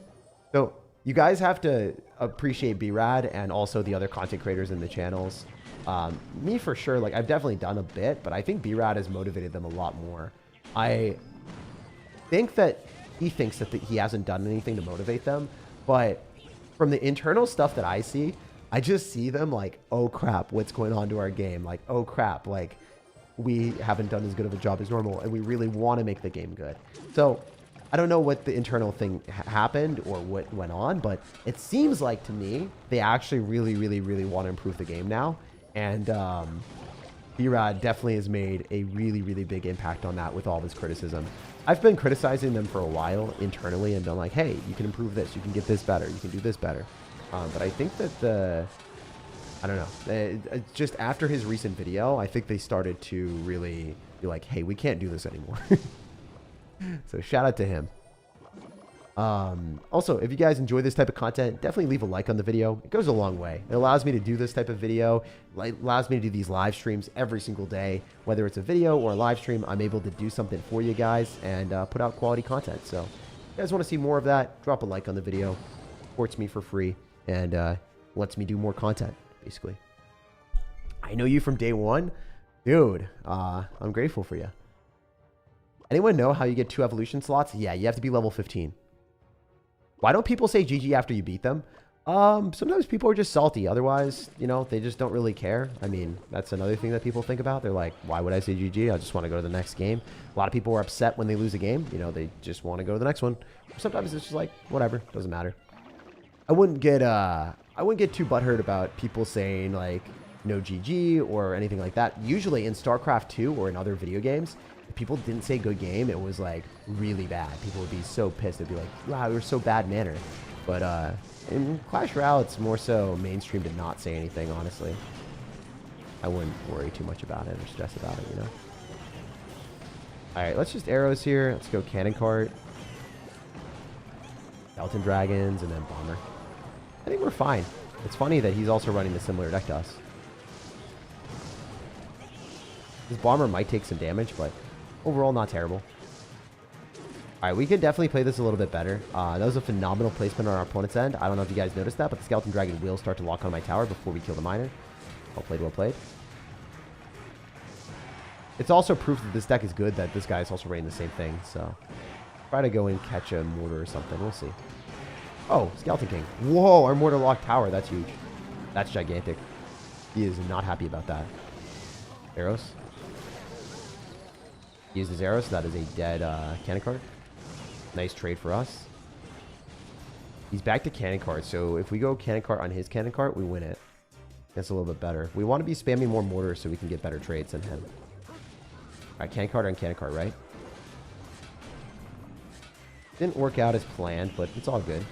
S1: So you guys have to appreciate B-Rad and also the other content creators in the channels. Me for sure, like I've definitely done a bit, but I think B-Rad has motivated them a lot more. I think that he thinks that he hasn't done anything to motivate them, but from the internal stuff that I see, I just see them like, oh crap, what's going on to our game? Like, oh crap, like we haven't done as good of a job as normal and we really want to make the game good. So I don't know what the internal thing happened or what went on, but it seems like to me, they actually really want to improve the game now. And B-Rad definitely has made a really big impact on that with all of his criticism. I've been criticizing them for a while internally and been like, hey, you can improve this, you can get this better, you can do this better. But I think that I don't know, just after his recent video, I think they started to really be like, hey, we can't do this anymore. So shout out to him. Also, if you guys enjoy this type of content, definitely leave a like on the video. It goes a long way. It allows me to do this type of video. It allows me to do these live streams every single day. Whether it's a video or a live stream, I'm able to do something for you guys and put out quality content. So if you guys want to see more of that, drop a like on the video. Supports me for free and lets me do more content, basically. I know you from day one. Dude, I'm grateful for you. Anyone know how you get 2 evolution slots? Yeah, you have to be level 15. Why don't people say GG after you beat them? Sometimes people are just salty. Otherwise, you know, they just don't really care. I mean, that's another thing that people think about. They're like, why would I say GG? I just want to go to the next game. A lot of people are upset when they lose a game. You know, they just want to go to the next one. Sometimes it's just like, whatever, doesn't matter. I wouldn't get too butthurt about people saying like, no GG or anything like that. Usually in StarCraft 2 or in other video games, if people didn't say good game, it was like really bad. People would be so pissed. They'd be like, wow, we were so bad manner. But in Clash Royale, it's more so mainstream to not say anything, honestly. I wouldn't worry too much about it or stress about it, you know? Alright, let's just arrows here. Let's go cannon cart. Skeleton dragons, and then bomber. I think we're fine. It's funny that he's also running a similar deck to us. This bomber might take some damage, but overall not terrible. Alright, we can definitely play this a little bit better. That was a phenomenal placement on our opponent's end. I don't know if you guys noticed that, but the Skeleton Dragon will start to lock on my tower before we kill the miner. Well played, well played. It's also proof that this deck is good that this guy is also running the same thing, so try to go and catch a Mortar or something. We'll see. Oh, Skeleton King. Whoa, our Mortar locked tower. That's huge. That's gigantic. He is not happy about that. Arrows. He used his arrows, so that is a dead cannon cart. Nice trade for us. He's back to cannon cart, so if we go cannon cart on his cannon cart, we win it. That's a little bit better. We want to be spamming more mortars so we can get better trades than him. Alright, cannon cart on cannon cart, right? Didn't work out as planned, but it's all good.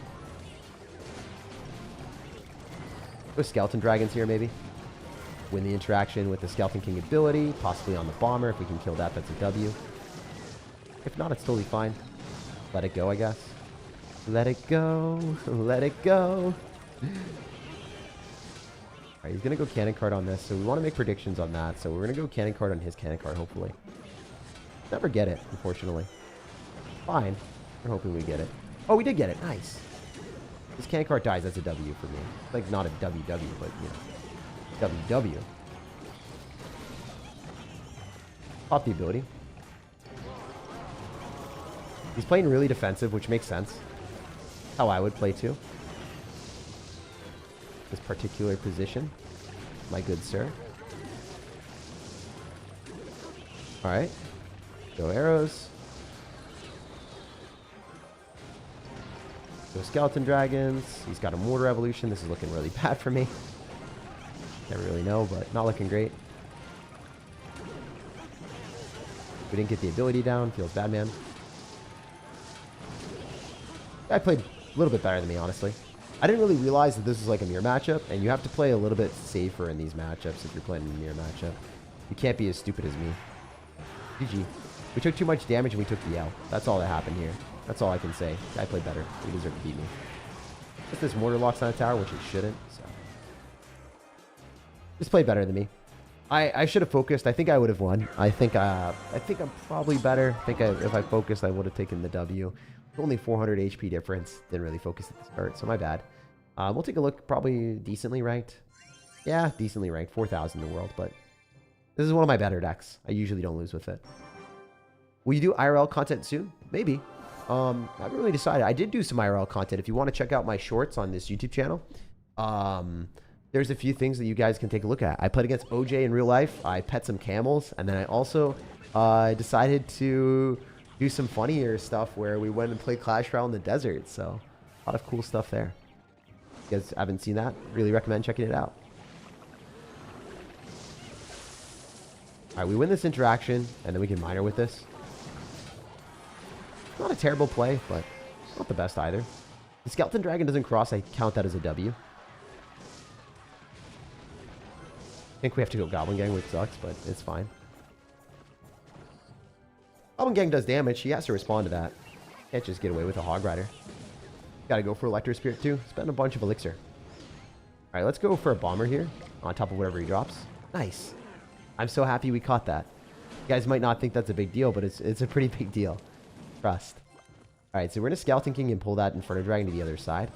S1: Go skeleton dragons here, maybe. Win the interaction with the Skeleton King ability, possibly on the bomber. If we can kill that, that's a W. If not, it's totally fine. Let it go, I guess. Let it go. Let it go. Alright, he's going to go cannon card on this, so we want to make predictions on that. So we're going to go cannon card on his cannon card, hopefully. Never get it, unfortunately. Fine. We're hoping we get it. Oh, we did get it. Nice. This cannon card dies. That's a W for me. Like, not a WW, but, you know, WW. Pop the ability. He's playing really defensive, which makes sense. How I would play, too. This particular position, my good sir. Alright. Go arrows. Go skeleton dragons. He's got a mortar evolution. This is looking really bad for me. Never really know, but not looking great. We didn't get the ability down. Feels bad, man. Guy played a little bit better than me, honestly. I didn't really realize that this was like a mirror matchup, and you have to play a little bit safer in these matchups if you're playing a mirror matchup. You can't be as stupid as me. GG. We took too much damage and we took the L. That's all that happened here. That's all I can say. Guy played better. He deserved to beat me. If this mortar locks on a tower, which it shouldn't, so. Just played better than me. I should have focused. I think I would have won. I think I'm probably better. I think if I focused, I would have taken the W. Only 400 HP difference. Didn't really focus at the start, so my bad. We'll take a look. Probably decently ranked. Yeah, decently ranked. 4,000 in the world, but this is one of my better decks. I usually don't lose with it. Will you do IRL content soon? Maybe. I haven't really decided. I did do some IRL content. If you want to check out my shorts on this YouTube channel, there's a few things that you guys can take a look at. I played against OJ in real life. I pet some camels, and then I also decided to do some funnier stuff where we went and played Clash Royale in the desert. So a lot of cool stuff there. If you guys haven't seen that, really recommend checking it out. All right, we win this interaction, and then we can miner with this. Not a terrible play, but not the best either. The Skeleton Dragon doesn't cross. I count that as a W. I think we have to go Goblin Gang, which sucks, but it's fine. Goblin Gang does damage. He has to respond to that. Can't just get away with a Hog Rider. Gotta go for Electro Spirit too. Spend a bunch of Elixir. Alright, let's go for a Bomber here. On top of whatever he drops. Nice. I'm so happy we caught that. You guys might not think that's a big deal, but it's a pretty big deal. Trust. Alright, so we're going to Skeleton King and pull that Inferno Dragon to the other side.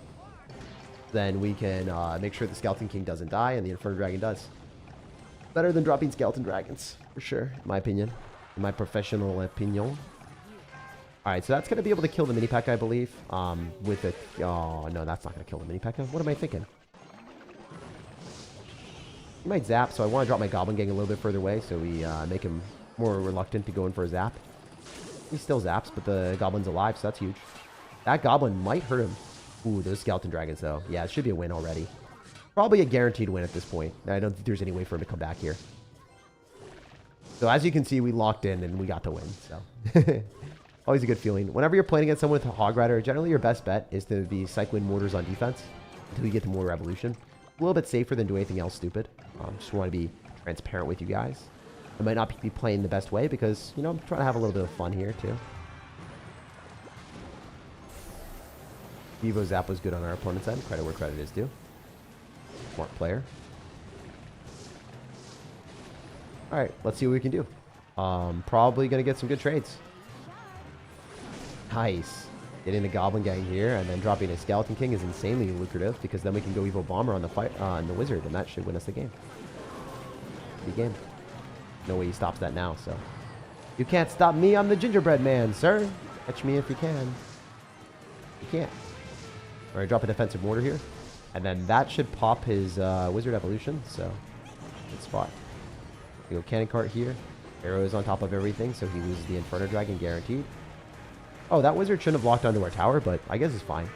S1: Then we can make sure the Skeleton King doesn't die and the Inferno Dragon does. Better than dropping Skeleton Dragons, for sure, in my opinion. In my professional opinion. Alright, so that's going to be able to kill the mini pack, I believe. With a... Oh, no, that's not going to kill the mini pack. What am I thinking? He might zap, so I want to drop my Goblin Gang a little bit further away, so we make him more reluctant to go in for a zap. He still zaps, but the Goblin's alive, so that's huge. That Goblin might hurt him. Ooh, those Skeleton Dragons, though. Yeah, it should be a win already. Probably a guaranteed win at this point. I don't think there's any way for him to come back here. So as you can see, we locked in and we got the win. So always a good feeling. Whenever you're playing against someone with a Hog Rider, generally your best bet is to be cycling mortars on defense until you get to Mortar Evolution. A little bit safer than do anything else stupid. Just want to be transparent with you guys. I might not be playing the best way because, you know, I'm trying to have a little bit of fun here too. Vivo Zap was good on our opponent's end. Credit where credit is due. Smart player. Alright, let's see what we can do. Probably going to get some good trades. Nice. Getting a Goblin Gang here and then dropping a Skeleton King is insanely lucrative because then we can go Evo Bomber on the fight on the Wizard and that should win us the game. Good game. No way he stops that now, so. You can't stop me, I'm the gingerbread man, sir. Catch me if you can. You can't. Alright, drop a defensive mortar here. And then that should pop his Wizard Evolution, so good spot. We go Cannon Cart here. Arrows on top of everything, so he loses the Inferno Dragon guaranteed. Oh, that Wizard shouldn't have locked onto our tower, but I guess it's fine.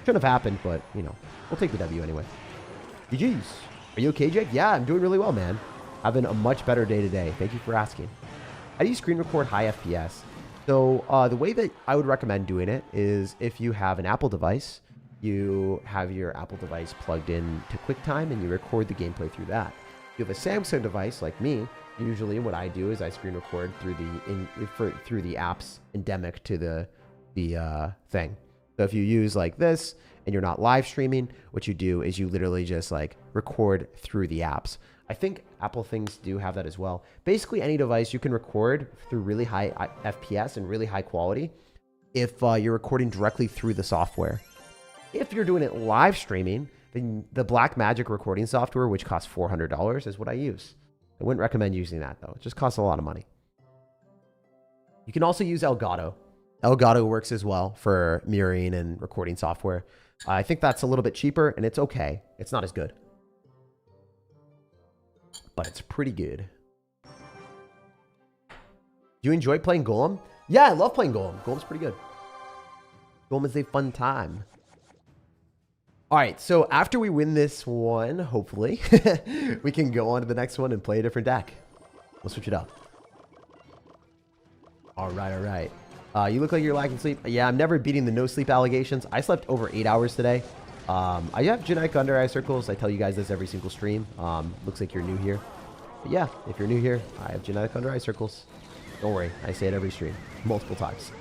S1: Shouldn't have happened, but, you know, we'll take the W anyway. GG's. Are you okay, Jake? Yeah, I'm doing really well, man. Having a much better day today. Thank you for asking. How do you screen record high FPS? So the way that I would recommend doing it is if you have an Apple device, you have your Apple device plugged in to QuickTime and you record the gameplay through that. If you have a Samsung device like me, usually what I do is I screen record through the apps endemic to the thing. So if you use like this and you're not live streaming, what you do is you literally just like record through the apps. I think Apple things do have that as well. Basically, any device you can record through really high FPS and really high quality if you're recording directly through the software. If you're doing it live streaming, then the Blackmagic recording software, which costs $400, is what I use. I wouldn't recommend using that though. It just costs a lot of money. You can also use Elgato. Elgato works as well for mirroring and recording software. I think that's a little bit cheaper and it's okay. It's not as good, but it's pretty good. Do you enjoy playing Golem? Yeah, I love playing Golem. Golem's pretty good. Golem is a fun time. All right, so after we win this one, hopefully, we can go on to the next one and play a different deck. We'll switch it up. All right, all right. You look like you're lacking sleep. Yeah, I'm never beating the no sleep allegations. I slept over 8 hours today. I have genetic under eye circles. I tell you guys this every single stream. Looks like you're new here. But yeah, if you're new here, I have genetic under eye circles. Don't worry, I say it every stream, multiple times.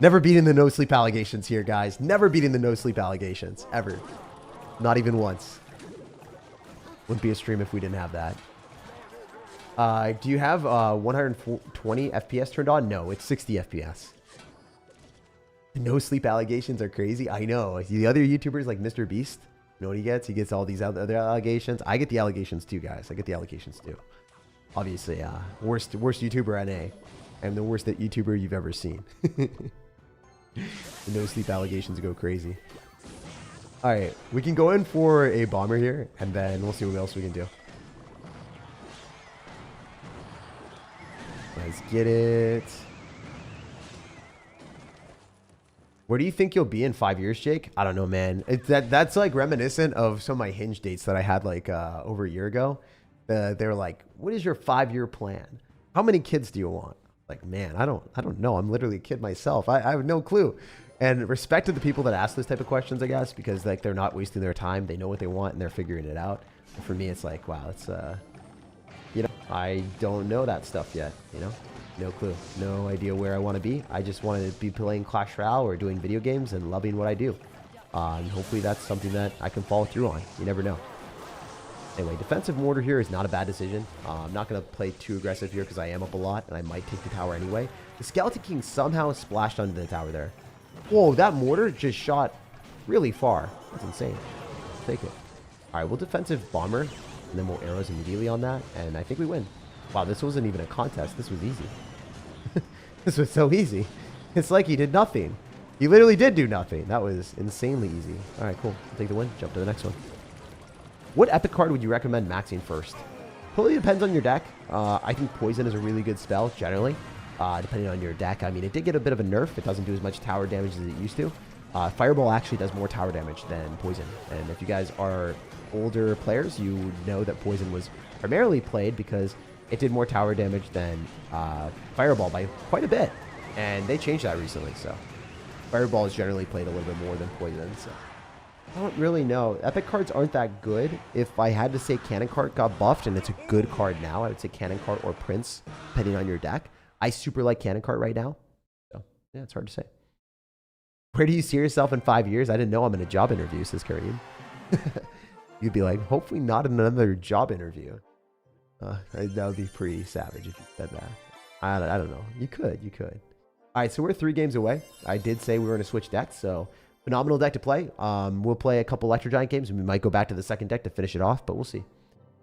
S1: Never beating the no sleep allegations here, guys. Never beating the no sleep allegations, ever. Not even once. Wouldn't be a stream if we didn't have that. Do you have 120 FPS turned on? No, it's 60 FPS. The no sleep allegations are crazy. I know. The other YouTubers like Mr. Beast, you know what he gets? He gets all these other allegations. I get the allegations too, guys. I get the allegations too. Obviously, worst YouTuber NA. I'm the worst YouTuber you've ever seen. The no sleep allegations go crazy. All right, we can go in for a bomber here, and then we'll see what else we can do. Let's get it. Where do you think you'll be in 5 years, Jake? I don't know, man. That's like reminiscent of some of my Hinge dates that I had like over a year ago. They were like, "What is your 5-year plan? How many kids do you want?" Like, man, I don't know. I'm literally a kid myself. I have no clue. And respect to the people that ask those type of questions, I guess, because like they're not wasting their time. They know what they want and they're figuring it out. And for me, it's like, wow, it's you know, I don't know that stuff yet. You know, no clue, no idea where I want to be. I just want to be playing Clash Royale or doing video games and loving what I do. And hopefully that's something that I can follow through on. You never know. Anyway, defensive mortar here is not a bad decision. I'm not going to play too aggressive here because I am up a lot and I might take the tower anyway. The Skeleton King somehow splashed onto the tower there. Whoa, that mortar just shot really far. That's insane. I'll take it. All right, we'll defensive bomber and then we'll arrows immediately on that. And I think we win. Wow, this wasn't even a contest. This was easy. This was so easy. It's like he did nothing. He literally did do nothing. That was insanely easy. All right, cool. I'll take the win. Jump to the next one. What epic card would you recommend maxing first? Totally depends on your deck. I think Poison is a really good spell, generally, depending on your deck. I mean, it did get a bit of a nerf. It doesn't do as much tower damage as it used to. Fireball actually does more tower damage than Poison. And if you guys are older players, you would know that Poison was primarily played because it did more tower damage than Fireball by quite a bit. And they changed that recently, so Fireball is generally played a little bit more than Poison, so I don't really know. Epic cards aren't that good. If I had to say Cannon Cart got buffed and it's a good card now, I would say Cannon Cart or Prince, depending on your deck. I super like Cannon Cart right now. So, yeah, it's hard to say. Where do you see yourself in 5 years? I didn't know I'm in a job interview, says Kareem. You'd be like, hopefully not another job interview. That would be pretty savage if you said that. I don't know. You could. All right, so we're 3 games away. I did say we were going to switch decks, so phenomenal deck to play. We'll play a couple Electro Giant games, and we might go back to the second deck to finish it off, but we'll see.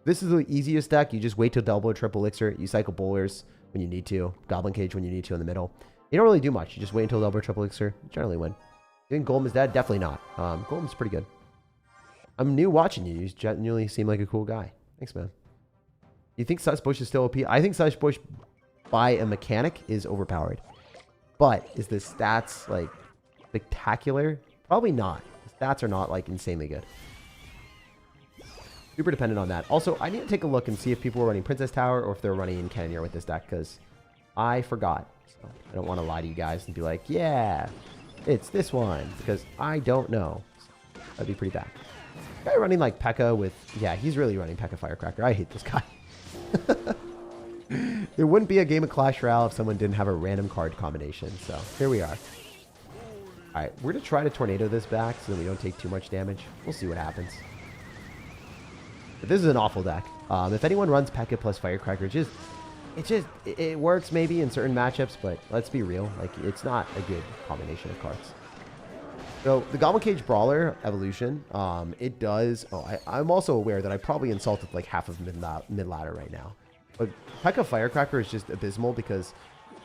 S1: This is the easiest deck. You just wait till double or triple elixir. You cycle bowlers when you need to, Goblin Cage when you need to in the middle. You don't really do much. You just wait until double or triple elixir. You generally win. You think Golem is dead? Definitely not. Golem's pretty good. I'm new watching you. You genuinely seem like a cool guy. Thanks, man. You think Such Bush is still OP? I think Such Bush by a mechanic is overpowered. But is the stats like spectacular? Probably not. The stats are not like insanely good. Super dependent on that. Also, I need to take a look and see if people are running Princess Tower or if they're running Cannoneer with this deck, because I forgot. So I don't want to lie to you guys and be like, yeah, it's this one, because I don't know. So that'd be pretty bad. Guy running like P.E.K.K.A. with, yeah, he's really running P.E.K.K.A. Firecracker. I hate this guy. There wouldn't be a game of Clash Royale if someone didn't have a random card combination. So here we are. Alright, we're going to try to tornado this back so that we don't take too much damage. We'll see what happens. But this is an awful deck. If anyone runs P.E.K.K.A plus Firecracker, it works maybe in certain matchups, but let's be real. Like, it's not a good combination of cards. So, the Goblin Cage Brawler evolution, it does... Oh, I'm also aware that I probably insulted like half of mid-ladder right now. But P.E.K.K.A Firecracker is just abysmal because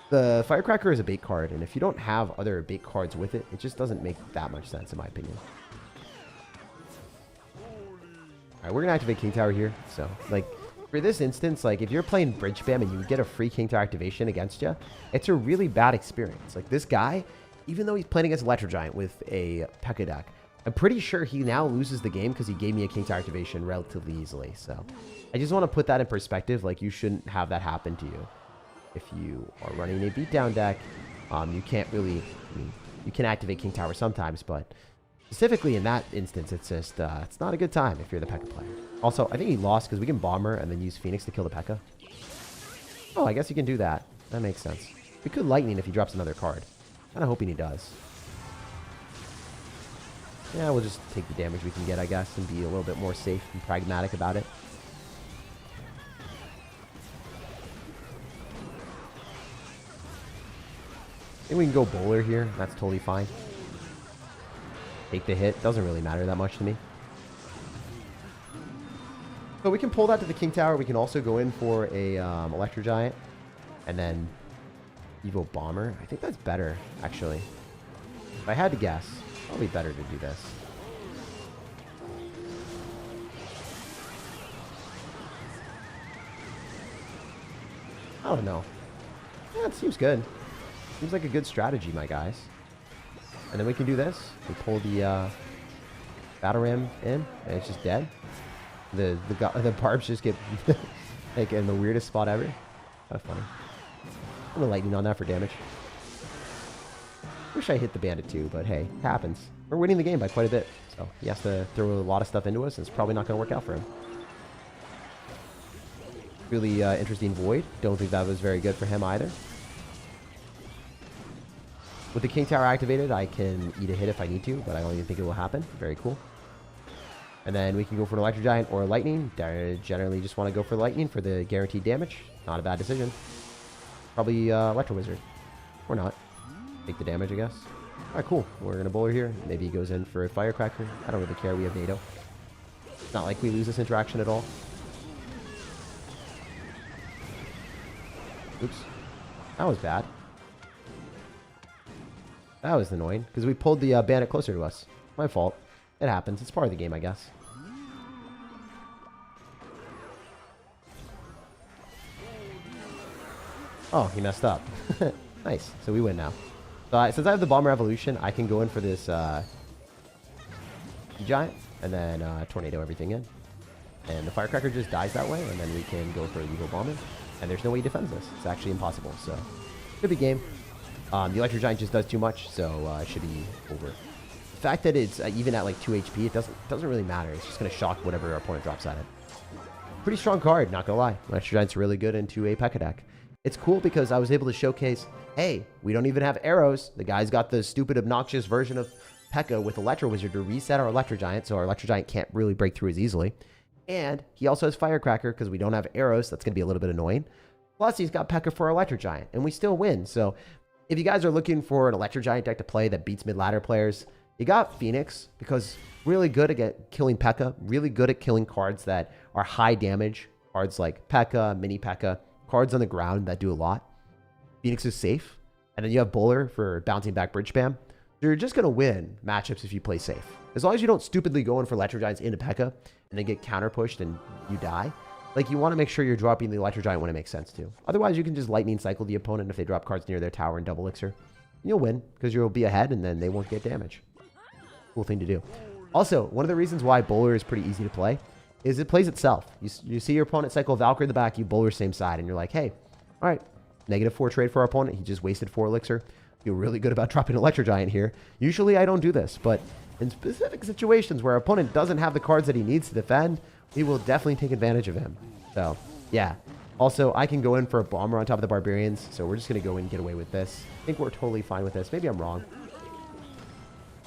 S1: the Firecracker is a bait card, and if you don't have other bait cards with it, it just doesn't make that much sense in my opinion. Alright, we're going to activate King Tower here. So, like, for this instance, like, if you're playing Bridge Spam and you get a free King Tower activation against you, it's a really bad experience. Like, this guy, even though he's playing against Electro Giant with a P.E.K.K.A deck, I'm pretty sure he now loses the game because he gave me a King Tower activation relatively easily. So, I just want to put that in perspective. Like, you shouldn't have that happen to you. If you are running a beatdown deck, you can't really... I mean, you can activate King Tower sometimes, but... Specifically in that instance, it's just, it's not a good time if you're the P.E.K.K.A player. Also, I think he lost because we can Bomber and then use Phoenix to kill the P.E.K.K.A. Oh, I guess you can do that. That makes sense. We could Lightning if he drops another card. Kind of hoping he does. Yeah, we'll just take the damage we can get, I guess, and be a little bit more safe and pragmatic about it. I think we can go Bowler here. That's totally fine. Take the hit. Doesn't really matter that much to me. So we can pull that to the King Tower. We can also go in for a Electro Giant. And then Evo Bomber. I think that's better, actually. If I had to guess, probably better to do this. I don't know. Yeah, it seems good. Seems like a good strategy, my guys. And then we can do this. We pull the Battle Ram in, and it's just dead. The barbs just get like in the weirdest spot ever. That's funny. I'm gonna Lightning on that for damage. Wish I hit the Bandit too, but hey, it happens. We're winning the game by quite a bit, so he has to throw a lot of stuff into us, and it's probably not gonna work out for him. Really interesting Void. Don't think that was very good for him either. With the King Tower activated, I can eat a hit if I need to, but I don't even think it will happen. Very cool. And then we can go for an Electro Giant or a Lightning. I generally just want to go for Lightning for the guaranteed damage. Not a bad decision. Probably Electro Wizard. Or not. Take the damage, I guess. Alright, cool. We're going to Bowler here. Maybe he goes in for a Firecracker. I don't really care. We have NATO. It's not like we lose this interaction at all. Oops. That was bad. That was annoying, because we pulled the Bandit closer to us. My fault. It happens. It's part of the game, I guess. Oh, he messed up. Nice. So we win now. So since I have the Bomber Evolution, I can go in for this Giant, and then Tornado everything in. And the Firecracker just dies that way, and then we can go for Evo Bomber. And there's no way he defends this. It's actually impossible. So, good be game. The Electro Giant just does too much, so it should be over. The fact that it's even at like 2 HP, it doesn't really matter. It's just going to shock whatever our opponent drops at it. Pretty strong card, not going to lie. Electro Giant's really good into a P.E.K.K.A deck. It's cool because I was able to showcase, hey, we don't even have arrows. The guy's got the stupid, obnoxious version of P.E.K.K.A with Electro Wizard to reset our Electro Giant, so our Electro Giant can't really break through as easily. And he also has Firecracker because we don't have arrows. That's going to be a little bit annoying. Plus, he's got P.E.K.K.A for our Electro Giant, and we still win. So, if you guys are looking for an Electro Giant deck to play that beats mid-ladder players, you got Phoenix, because really good at killing P.E.K.K.A, really good at killing cards that are high damage, cards like P.E.K.K.A, mini P.E.K.K.A, cards on the ground that do a lot. Phoenix is safe, and then you have Bowler for bouncing back bridge spam. You're just going to win matchups if you play safe. As long as you don't stupidly go in for Electro Giants into P.E.K.K.A and then get counter pushed and you die. Like, you want to make sure you're dropping the Electro Giant when it makes sense to. Otherwise, you can just Lightning Cycle the opponent if they drop cards near their tower and double elixir. And you'll win, because you'll be ahead, and then they won't get damage. Cool thing to do. Also, one of the reasons why Bowler is pretty easy to play is it plays itself. You see your opponent cycle Valkyrie in the back, you Bowler same side, and you're like, hey, all right, -4 trade for our opponent. He just wasted 4 elixir. Feel really good about dropping Electro Giant here. Usually, I don't do this, but in specific situations where our opponent doesn't have the cards that he needs to defend, we will definitely take advantage of him. So, yeah. Also, I can go in for a Bomber on top of the Barbarians, so we're just going to go in and get away with this. I think we're totally fine with this. Maybe I'm wrong.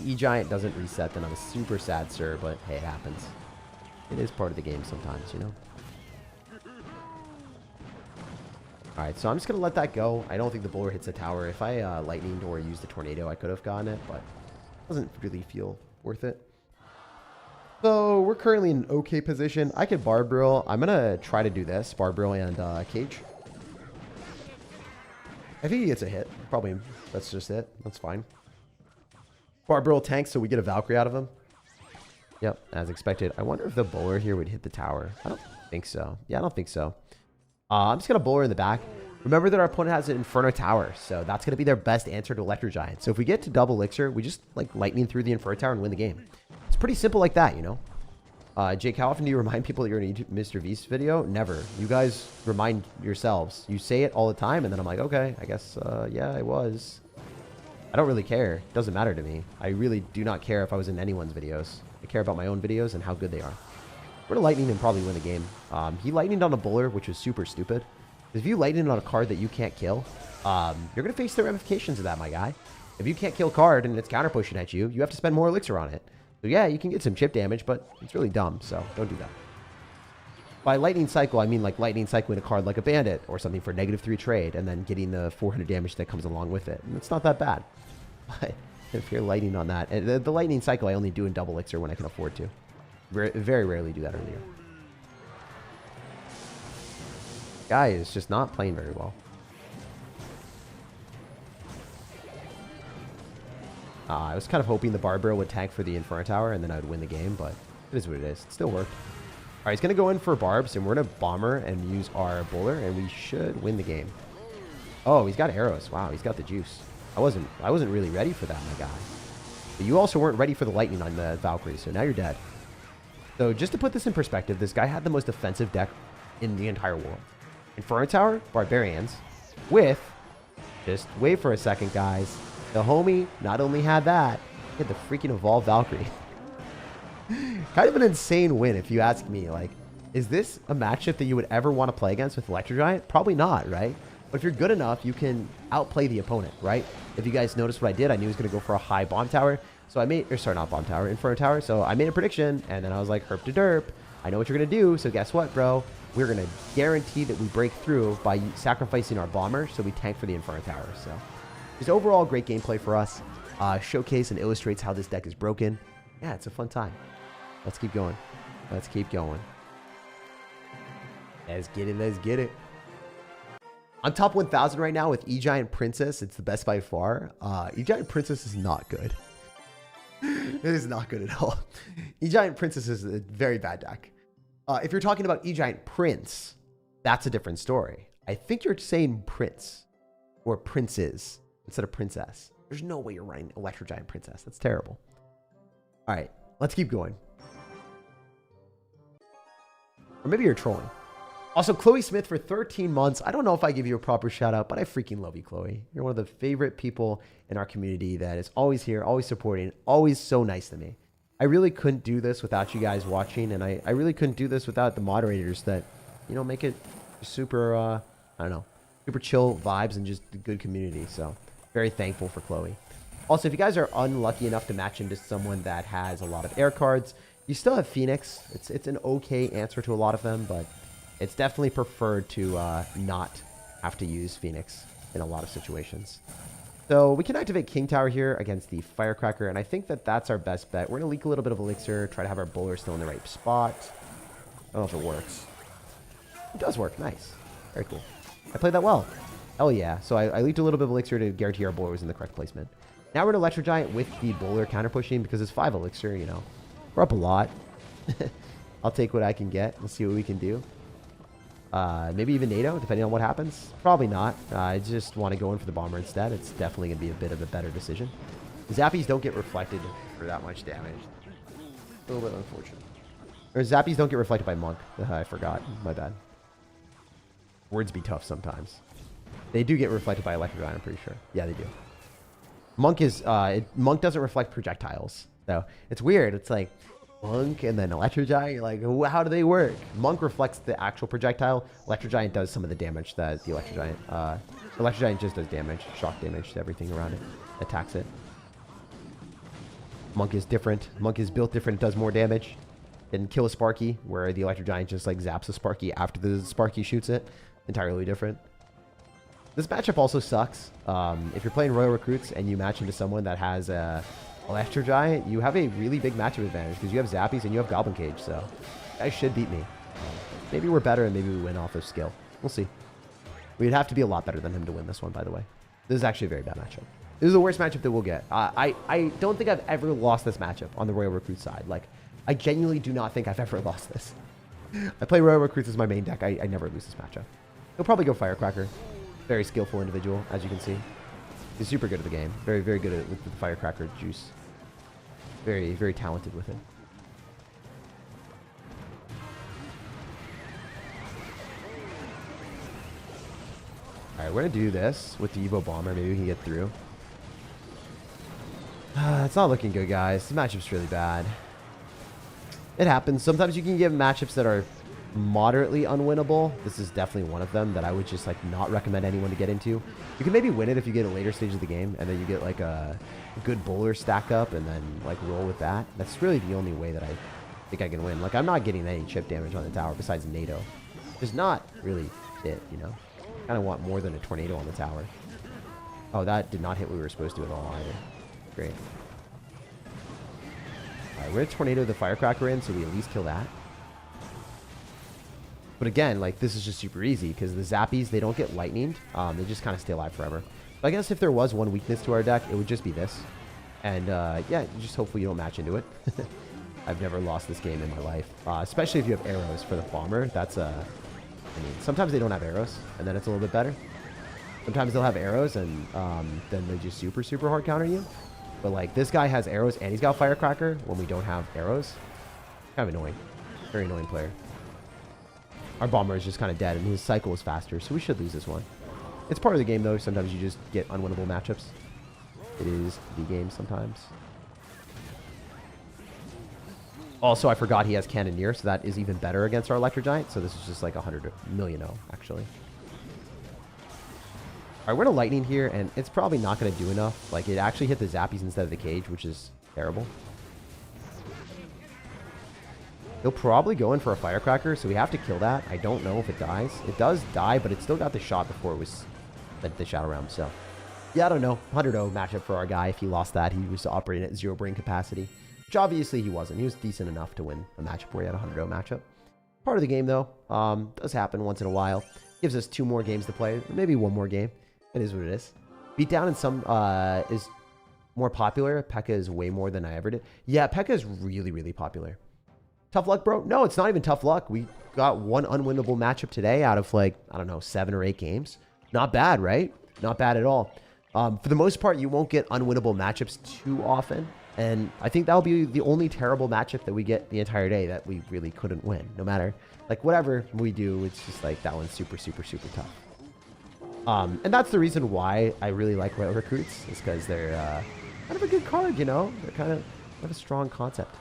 S1: E-Giant doesn't reset, then I'm super sad, sir, but hey, it happens. It is part of the game sometimes, you know? Alright, so I'm just going to let that go. I don't think the bowler hits the tower. If I lightninged or used the tornado, I could have gotten it, but it doesn't really feel worth it. So we're currently in an okay position. I could bar drill. I'm going to try to do this, bar drill and cage. I think he gets a hit. Probably that's just it. That's fine. Bar drill tanks, so we get a Valkyrie out of him. Yep, as expected. I wonder if the bowler here would hit the tower. I don't think so. Yeah, I don't think so. I'm just going to bowler in the back. Remember that our opponent has an Inferno Tower, so that's going to be their best answer to Electro Giant. So if we get to double elixir, we just like lightning through the Inferno Tower and win the game. It's pretty simple like that, you know? Jake, how often do you remind people that you're in a Mr. V's video? Never. You guys remind yourselves. You say it all the time, and then I'm like, okay, I guess, yeah, I was. I don't really care. It doesn't matter to me. I really do not care if I was in anyone's videos. I care about my own videos and how good they are. We're going to lightning and probably win the game. He lightninged on a bowler, which was super stupid. If you lightning on a card that you can't kill, you're going to face the ramifications of that, my guy. If you can't kill a card and it's counter pushing at you, you have to spend more elixir on it. So yeah, you can get some chip damage, but it's really dumb, so don't do that. By lightning cycle, I mean like lightning cycling a card like a bandit or something for -3 trade and then getting the 400 damage that comes along with it. And it's not that bad. But if you're lightning on that, and the lightning cycle I only do in double elixir when I can afford to. Very rarely do that earlier. Guy is just not playing very well. I was kind of hoping the Barbaro would tank for the Inferno Tower and then I would win the game, but it is what it is. It still worked. All right, he's going to go in for Barbs, and we're going to Bomber and use our Bowler, and we should win the game. Oh, he's got arrows. Wow, he's got the juice. I wasn't really ready for that, my guy. But you also weren't ready for the Lightning on the Valkyrie, so now you're dead. So just to put this in perspective, this guy had the most offensive deck in the entire world. Inferno Tower, Barbarians, with, just wait for a second, guys. The homie not only had that, he had the freaking Evolved Valkyrie. Kind of an insane win, if you ask me. Like, is this a matchup that you would ever want to play against with Electro Giant? Probably not, right? But if you're good enough, you can outplay the opponent, right? If you guys noticed what I did, I knew he was going to go for a high bomb tower. So I made, or sorry, not bomb tower, Inferno Tower. So I made a prediction, and then I was like, herp to derp. I know what you're going to do, so guess what, bro? We're going to guarantee that we break through by sacrificing our bomber, so we tank for the Inferno Tower. So just overall, great gameplay for us. Showcase and illustrates how this deck is broken. Yeah, it's a fun time. Let's keep going. Let's keep going. Let's get it. Let's get it. I'm top 1,000 right now with E-Giant Princess. It's the best by far. E-Giant Princess is not good. It is not good at all. E-Giant Princess is a very bad deck. If you're talking about E-Giant Prince, that's a different story. I think you're saying Prince or Princes instead of Princess. There's no way you're running Electro Giant Princess. That's terrible. All right, let's keep going. Or maybe you're trolling. Also, Chloe Smith for 13 months. I don't know if I give you a proper shout out, but I freaking love you, Chloe. You're one of the favorite people in our community that is always here, always supporting, always so nice to me. I really couldn't do this without you guys watching, and I really couldn't do this without the moderators that, you know, make it super, I don't know, super chill vibes and just a good community. So very thankful for Chloe. Also, if you guys are unlucky enough to match into someone that has a lot of air cards, you still have Phoenix. It's an okay answer to a lot of them, but it's definitely preferred to not have to use Phoenix in a lot of situations. So we can activate King Tower here against the Firecracker, and I think that that's our best bet. We're going to leak a little bit of Elixir, try to have our Bowler still in the right spot. I don't know if it works. It does work. Nice. Very cool. I played that well. Hell yeah. So I leaked a little bit of Elixir to guarantee our Bowler was in the correct placement. Now we're in Electro Giant with the Bowler counter pushing because it's 5 Elixir, you know. We're up a lot. I'll take what I can get. Let's see what we can do. Maybe even NATO, depending on what happens. Probably not. I just want to go in for the bomber instead. It's definitely going to be a bit of a better decision. Zappies don't get reflected for that much damage. A little bit unfortunate. Or Zappies don't get reflected by Monk. I forgot. My bad. Words be tough sometimes. They do get reflected by Electro Giant, I'm pretty sure. Yeah, they do. Monk is Monk doesn't reflect projectiles. So it's weird. It's like Monk and then Electro Giant. You're like, how do they work? Monk reflects the actual projectile. Electro Giant does some of the damage that the Electro Giant. Electro Giant just does damage, shock damage to everything around it. Attacks it. Monk is different. Monk is built different, does more damage. Didn't kill a Sparky, where the Electro Giant just like zaps a Sparky after the Sparky shoots it. Entirely different. This matchup also sucks. If you're playing Royal Recruits and you match into someone that has a Electro Giant, you have a really big matchup advantage because you have Zappies and you have Goblin Cage, so you guys should beat me. Maybe we're better and maybe we win off of skill. We'll see. We'd have to be a lot better than him to win this one, by the way. This is actually a very bad matchup. This is the worst matchup that we'll get. I don't think I've ever lost this matchup on the Royal Recruit side. Like, I genuinely do not think I've ever lost this. I play Royal Recruits as my main deck. I never lose this matchup. He'll probably go Firecracker. Very skillful individual, as you can see. He's super good at the game. Very, very good with the Firecracker juice. Very, very talented with it. Alright, we're going to do this with the Evo Bomber. Maybe we can get through. It's not looking good, guys. This matchup's really bad. It happens. Sometimes you can get matchups that are moderately unwinnable. This is definitely one of them that I would just like not recommend anyone to get into. You can maybe win it if you get a later stage of the game and then you get like a good bowler stack up and then like roll with that. That's really the only way that I think I can win. Like, I'm not getting any chip damage on the tower besides NATO. It's not really it, you know. Kind of want more than a tornado on the tower. Oh, that did not hit what we were supposed to at all either. Great. Alright, we're going to tornado the Firecracker in so we at least kill that. But again, like, this is just super easy because the Zappies, they don't get lightninged. They just kind of stay alive forever. So I guess if there was one weakness to our deck, it would just be this. And yeah, just hopefully you don't match into it. I've never lost this game in my life. Especially if you have arrows for the bomber. That's I mean, sometimes they don't have arrows, and then it's a little bit better. Sometimes they'll have arrows, and then they just super, super hard counter you. But like, this guy has arrows, and he's got Firecracker when we don't have arrows. Kind of annoying. Very annoying player. Our bomber is just kind of dead, and his cycle is faster, so we should lose this one. It's part of the game, though. Sometimes you just get unwinnable matchups. It is the game sometimes. Also, I forgot he has Cannoneer, so that is even better against our Electro Giant. So this is just like 100 million, actually. All right, we're going to Lightning here, and it's probably not going to do enough. Like, it actually hit the Zappies instead of the cage, which is terrible. He'll probably go in for a Firecracker, so we have to kill that. I don't know if it dies. It does die, but it still got the shot before it was the Shadow Realm, so... yeah, I don't know. 100-0 matchup for our guy. If he lost that, he was operating at 0 brain capacity. Which obviously he wasn't. He was decent enough to win a matchup where he had a 100-0 matchup. Part of the game, though. Does happen once in a while. Gives us 2 more games to play. Maybe 1 more game. It is what it is. Beatdown in some is more popular. P.E.K.K.A is way more than I ever did. Yeah, P.E.K.K.A is really, really popular. Tough luck, bro? No, it's not even tough luck. We got 1 unwinnable matchup today out of like, I don't know, 7 or 8 games. Not bad, right? Not bad at all. For the most part, you won't get unwinnable matchups too often. And I think that'll be the only terrible matchup that we get the entire day that we really couldn't win. No matter, like, whatever we do, it's just like that one's super, super, super tough. And that's the reason why I really like Royal Recruits, is because they're kind of a good card, you know? They're kind of have a strong concept.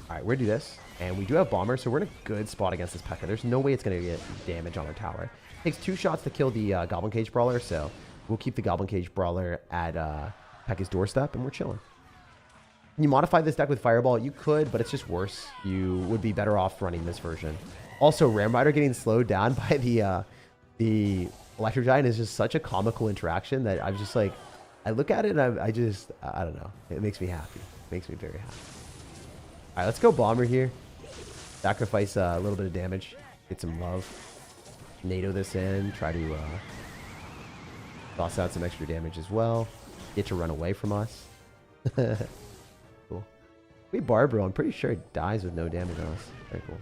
S1: All right, we're going to do this. And we do have Bomber, so we're in a good spot against this P.E.K.K.A. There's no way it's going to get damage on our tower. Takes 2 shots to kill the Goblin Cage Brawler, so we'll keep the Goblin Cage Brawler at P.E.K.K.A.'s doorstep, and we're chilling. Can you modify this deck with Fireball? You could, but it's just worse. You would be better off running this version. Also, Ram Rider getting slowed down by the Electro Giant is just such a comical interaction that I'm just like, I look at it and I don't know. It makes me happy. It makes me very happy. All right, let's go Bomber here. Sacrifice a little bit of damage. Get some love. NATO this in, try to toss out some extra damage as well. Get to run away from us. Cool. We Barbaro, I'm pretty sure it dies with no damage on us. Very cool.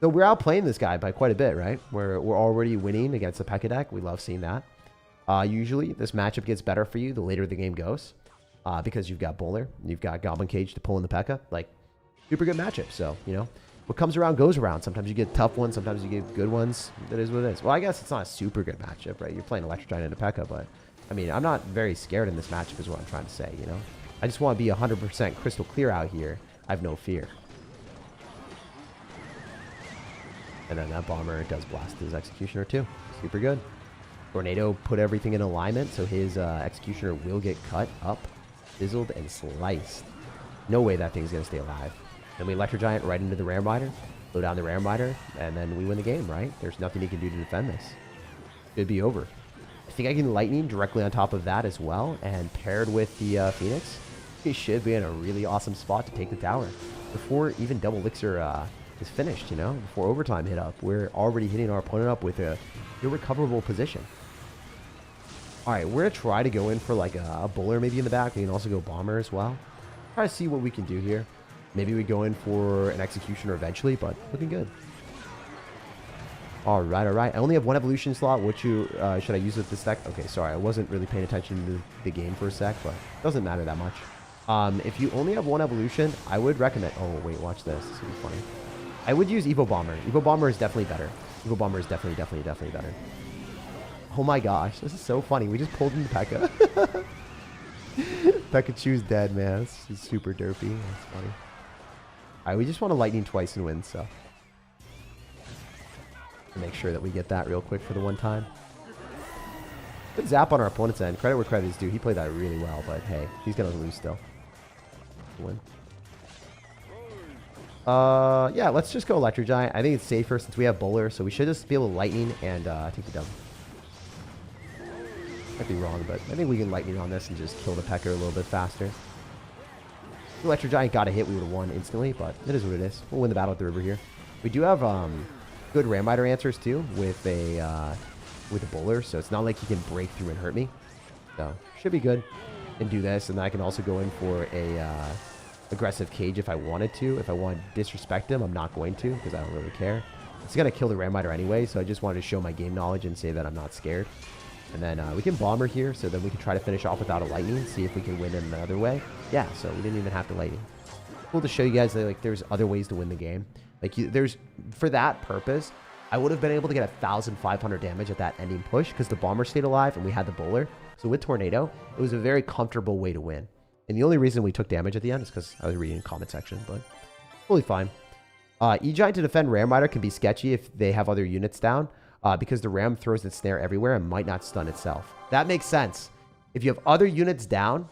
S1: So we're outplaying this guy by quite a bit, right? We're already winning against the P.E.K.K.A deck. We love seeing that. Usually this matchup gets better for you the later the game goes. Because you've got Bowler, you've got Goblin Cage to pull in the P.E.K.K.A. Like, super good matchup. So, you know, what comes around goes around. Sometimes you get tough ones. Sometimes you get good ones. That is what it is. Well, I guess it's not a super good matchup, right? You're playing Electro Giant into P.E.K.K.A, but, I mean, I'm not very scared in this matchup is what I'm trying to say, you know? I just want to be 100% crystal clear out here. I have no fear. And then that Bomber does blast his Executioner too. Super good. Tornado put everything in alignment, so his Executioner will get cut up. Fizzled and sliced. No way that thing's going to stay alive. Then we Electro Giant right into the Ram Rider. Slow down the Ram Rider. And then we win the game, right? There's nothing he can do to defend this. It'd be over. I think I can Lightning directly on top of that as well. And paired with the Phoenix, he should be in a really awesome spot to take the tower. Before even Double Elixir is finished, you know? Before overtime hit up, we're already hitting our opponent up with a irrecoverable position. Alright, we're going to try to go in for like a bowler maybe in the back. We can also go bomber as well. Try to see what we can do here. Maybe we go in for an executioner eventually, but looking good. Alright, alright. I only have one evolution slot. What should I use with this deck? Okay, sorry. I wasn't really paying attention to the game for a sec, but it doesn't matter that much. If you only have one evolution, I would recommend... Oh, wait, watch this. This is going to be funny. I would use Evo Bomber. Evo Bomber is definitely better. Evo Bomber is definitely better. Oh my gosh, this is so funny. We just pulled into P.E.K.K.A. Pikachu's dead, man. This is super derpy. That's funny. Alright, we just want to Lightning twice and win, so... Make sure that we get that real quick for the one time. Good zap on our opponent's end. Credit where credit is due. He played that really well, but hey, he's going to lose still. Win. Yeah, let's just go Electro Giant. I think it's safer since we have Bowler, so we should just be able to Lightning and take the dub. Might be wrong, but I think we can Lightning on this and just kill the P.E.K.K.A. a little bit faster. If Electro Giant got a hit, we would have won instantly, but it is what it is. We'll win the battle at the river here. We do have good Ram Rider answers too with a bowler, so it's not like he can break through and hurt me. So should be good. And do this, and then I can also go in for a aggressive cage if I wanted to. If I want to disrespect him, I'm not going to because I don't really care. It's gonna kill the Ram Rider anyway, so I just wanted to show my game knowledge and say that I'm not scared. And then we can bomber here, so then we can try to finish off without a Lightning, see if we can win in another way. Yeah, so we didn't even have to Lightning. Cool to show you guys that like there's other ways to win the game. Like there's for that purpose, I would have been able to get 1,500 damage at that ending push because the bomber stayed alive and we had the bowler. So with Tornado, it was a very comfortable way to win. And the only reason we took damage at the end is because I was reading the comment section, but totally fine. E-Giant to defend Ram Rider can be sketchy if they have other units down because the Ram throws its snare everywhere and might not stun itself. That makes sense. If you have other units down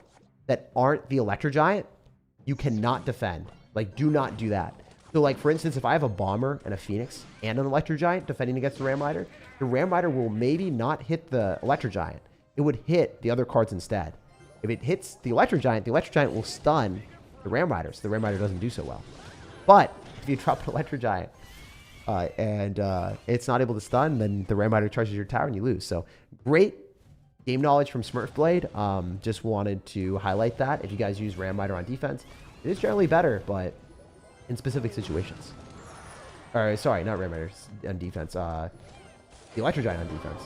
S1: that aren't the Electro Giant, you cannot defend. Like, do not do that. So, like, for instance, if I have a Bomber and a Phoenix and an Electro Giant defending against the Ram Rider will maybe not hit the Electro Giant. It would hit the other cards instead. If it hits the Electro Giant will stun the Ram Rider, so the Ram Rider doesn't do so well. But if you drop an Electro Giant and it's not able to stun, then the Ram Rider charges your tower and you lose. So, great game knowledge from Smurfblade. Just wanted to highlight that. If you guys use Ram Rider on defense, it is generally better, but in specific situations. Or, sorry, not Ram Rider on defense. The Electro Giant on defense.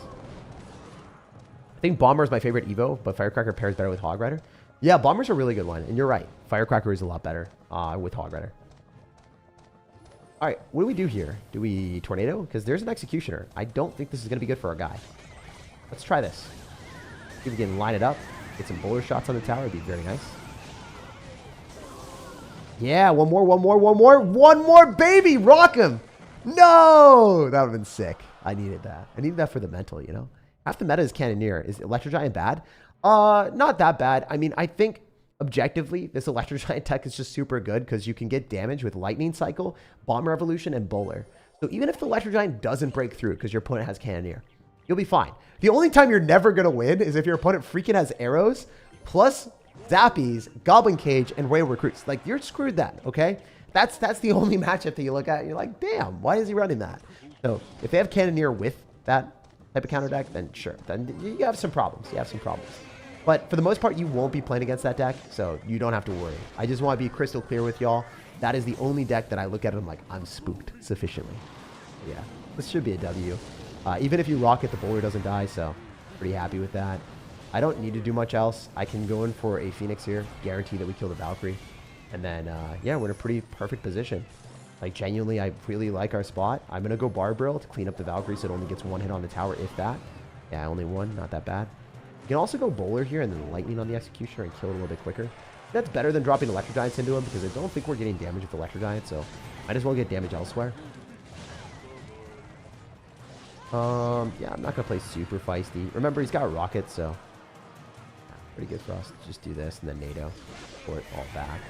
S1: I think Bomber is my favorite Evo, but Firecracker pairs better with Hog Rider. Yeah, Bomber's a really good one, and you're right. Firecracker is a lot better with Hog Rider. Alright, what do we do here? Do we Tornado? Because there's an Executioner. I don't think this is going to be good for our guy. Let's try this. See if we can line it up. Get some bowler shots on the tower. It'd be very nice. Yeah, one more, baby! Rock him! No! That would have been sick. I needed that. I needed that for the mental, you know? Half the meta is Cannoneer. Is Electro Giant bad? Not that bad. I mean, I think objectively, this Electro Giant tech is just super good because you can get damage with Lightning Cycle, Bomber Evolution, and Bowler. So even if the Electro Giant doesn't break through because your opponent has Cannoneer, you'll be fine. The only time you're never going to win is if your opponent freaking has arrows, plus Zappies, Goblin Cage, and Royal Recruits. Like, you're screwed then, okay? That's the only matchup that you look at and you're like, damn, why is he running that? So if they have Cannoneer with that type of counter deck, then sure. Then you have some problems. But for the most part, you won't be playing against that deck, so you don't have to worry. I just want to be crystal clear with y'all. That is the only deck that I look at and I'm like, I'm spooked sufficiently. Yeah, this should be a W. Even if you rock it, the bowler doesn't die, so pretty happy with that. I don't need to do much else. I can go in for a Phoenix here, guarantee that we kill the Valkyrie. And then, yeah, we're in a pretty perfect position. Like, genuinely, I really like our spot. I'm going to go Barbrill to clean up the Valkyrie so it only gets one hit on the tower, if that. Yeah, only one. Not that bad. You can also go Bowler here and then Lightning on the Executioner and kill it a little bit quicker. That's better than dropping Electro Giants into him because I don't think we're getting damage with Electro Giants, so might as well get damage elsewhere. Yeah, I'm not going to play super feisty. Remember, he's got a rocket, so Pretty good for us to just do this and then NATO. Port all back.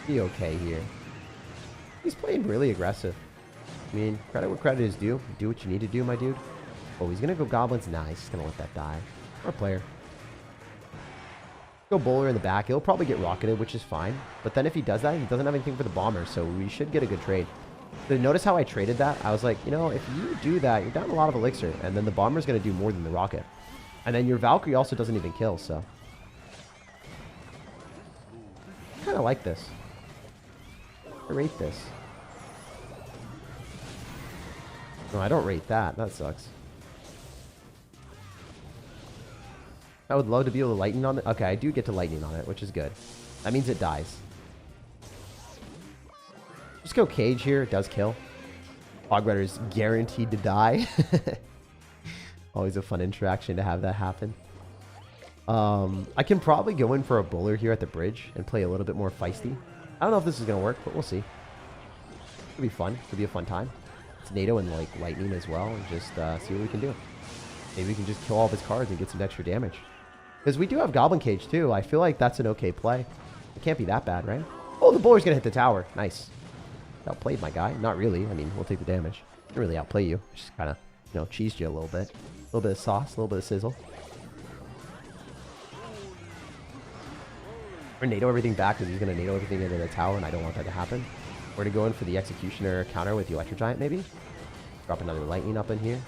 S1: Be okay here. He's playing really aggressive. I mean, credit where credit is due. Do what you need to do, my dude. Oh, he's going to go goblins. Nice. He's going to let that die. Our player. Go bowler in the back. He'll probably get rocketed, which is fine. But then if he does that, he doesn't have anything for the bomber, so we should get a good trade. So notice how I traded that? I was like, you know, if you do that, you're down a lot of elixir, and then the bomber's going to do more than the rocket. And then your Valkyrie also doesn't even kill, so. I kind of like this. I rate this. No, I don't rate that. That sucks. I would love to be able to lightning on it. Okay, I do get to lightning on it, which is good. That means it dies. Just go cage here. It does kill. Hogrider is guaranteed to die. Always a fun interaction to have that happen. I can probably go in for a bowler here at the bridge and play a little bit more feisty. I don't know if this is going to work, but we'll see. It'll be fun. It'll be a fun time. It's NATO and like lightning as well, and just see what we can do. Maybe we can just kill all of his cards and get some extra damage. Because we do have Goblin Cage too. I feel like that's an okay play. It can't be that bad, right? Oh, the bowler's going to hit the tower. Nice. Outplayed my guy. Not really. I mean, we'll take the damage. Didn't really outplay you. Just kind of, you know, cheesed you a little bit. A little bit of sauce, a little bit of sizzle. We're NATO everything back because he's going to NATO everything into the tower, and I don't want that to happen. We're going to go in for the Executioner counter with the Electro Giant, maybe. Drop another Lightning up in here.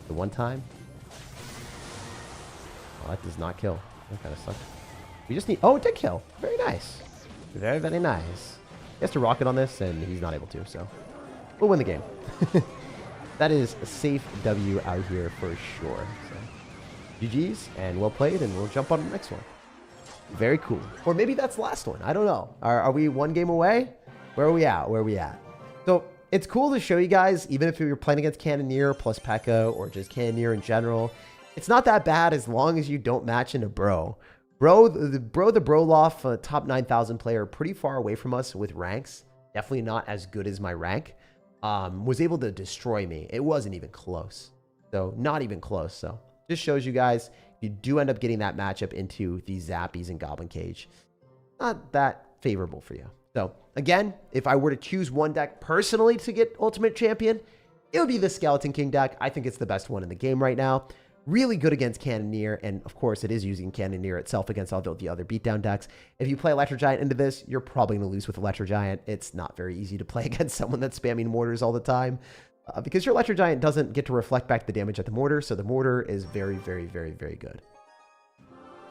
S1: The one time. Oh, that does not kill. That kind of sucked. We just need... Oh, it did kill. Very nice. Very, very nice. He has to rocket on this, and he's not able to, so... We'll win the game. That is a safe W out here for sure. So, GG's, and well played, and we'll jump on the next one. Very cool. Or maybe that's the last one. I don't know. Are we one game away? Where are we at? Where are we at? So it's cool to show you guys, even if you're playing against Cannoneer plus P.E.K.K.A. or just Cannoneer in general, it's not that bad as long as you don't match into Bro. The Broloff top 9,000 player, pretty far away from us with ranks. Definitely not as good as my rank. Was able to destroy me. It wasn't even close. So not even close. So just shows you guys, you do end up getting that matchup into the Zappies and Goblin Cage. Not that favorable for you. So again, if I were to choose one deck personally to get Ultimate Champion, it would be the Skeleton King deck. I think it's the best one in the game right now. Really good against Cannoneer, and of course it is using Cannoneer itself against all the other beatdown decks. If you play Electro Giant into this, you're probably going to lose with Electro Giant. It's not very easy to play against someone that's spamming mortars all the time. Because your Electro Giant doesn't get to reflect back the damage at the mortar, so the mortar is very, very, very, very good.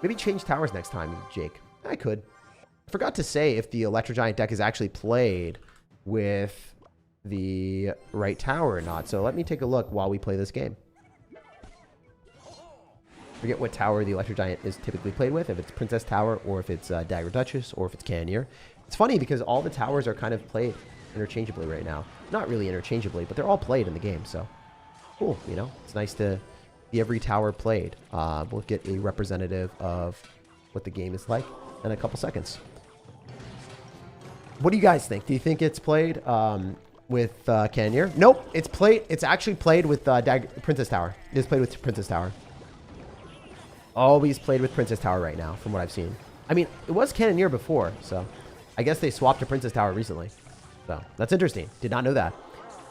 S1: Maybe change towers next time, Jake. I could. I forgot to say if the Electro Giant deck is actually played with the right tower or not. So let me take a look while we play this game. Forget what tower the Electro Giant is typically played with, if it's Princess Tower or if it's Dagger Duchess or if it's Cannoneer. It's funny because all the towers are kind of played interchangeably right now. Not really interchangeably, but they're all played in the game, so cool, you know? It's nice to see every tower played. We'll get a representative of what the game is like in a couple seconds. What do you guys think? Do you think it's played with Cannoneer? Nope, it's played. It's actually played with Princess Tower. It's played with Princess Tower. Always played with Princess Tower right now, from what I've seen. I mean, it was Cannoneer before, so I guess they swapped to Princess Tower recently. So that's interesting. Did not know that.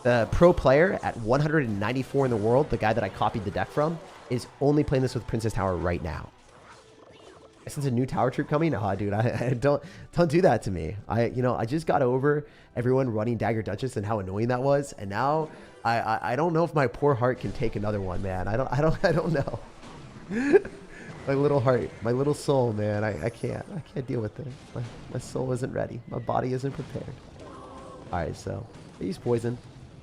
S1: The pro player at 194 in the world, the guy that I copied the deck from, is only playing this with Princess Tower right now. Since a new tower troop coming, oh, dude, I don't do that to me. I just got over everyone running Dagger Duchess and how annoying that was, and now I don't know if my poor heart can take another one, man. I don't know. My little heart, my little soul, man. I can't deal with it. My soul isn't ready. My body isn't prepared. All right, so I use poison.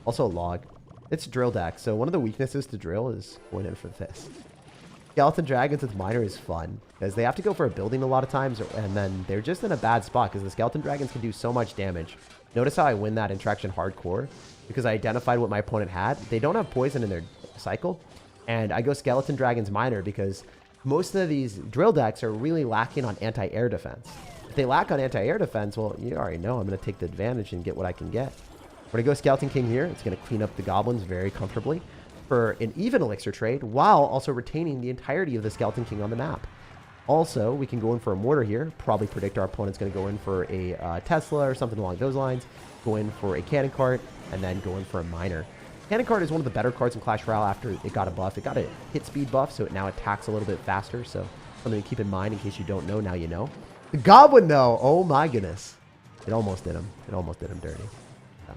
S1: Also a log. It's drill deck, so one of the weaknesses to drill is going in for this. Skeleton Dragons with Miner is fun because they have to go for a building a lot of times, and then they're just in a bad spot because the Skeleton Dragons can do so much damage. Notice how I win that interaction hardcore because I identified what my opponent had. They don't have poison in their cycle, and I go Skeleton Dragons Miner because most of these drill decks are really lacking on anti-air defense. If they lack on anti-air defense, well, you already know I'm going to take the advantage and get what I can get. We're going to go Skeleton King here. It's going to clean up the goblins very comfortably. for an even elixir trade while also retaining the entirety of the Skeleton King on the map. Also, we can go in for a Mortar here, probably predict our opponent's going to go in for a Tesla or something along those lines, go in for a Cannon Cart, and then go in for a Miner. Cannon Cart is one of the better cards in Clash Royale after it got a buff. It got a hit speed buff, so it now attacks a little bit faster, so something to keep in mind in case you don't know, now you know. The Goblin, though, oh my goodness. It almost did him. It almost did him dirty. So,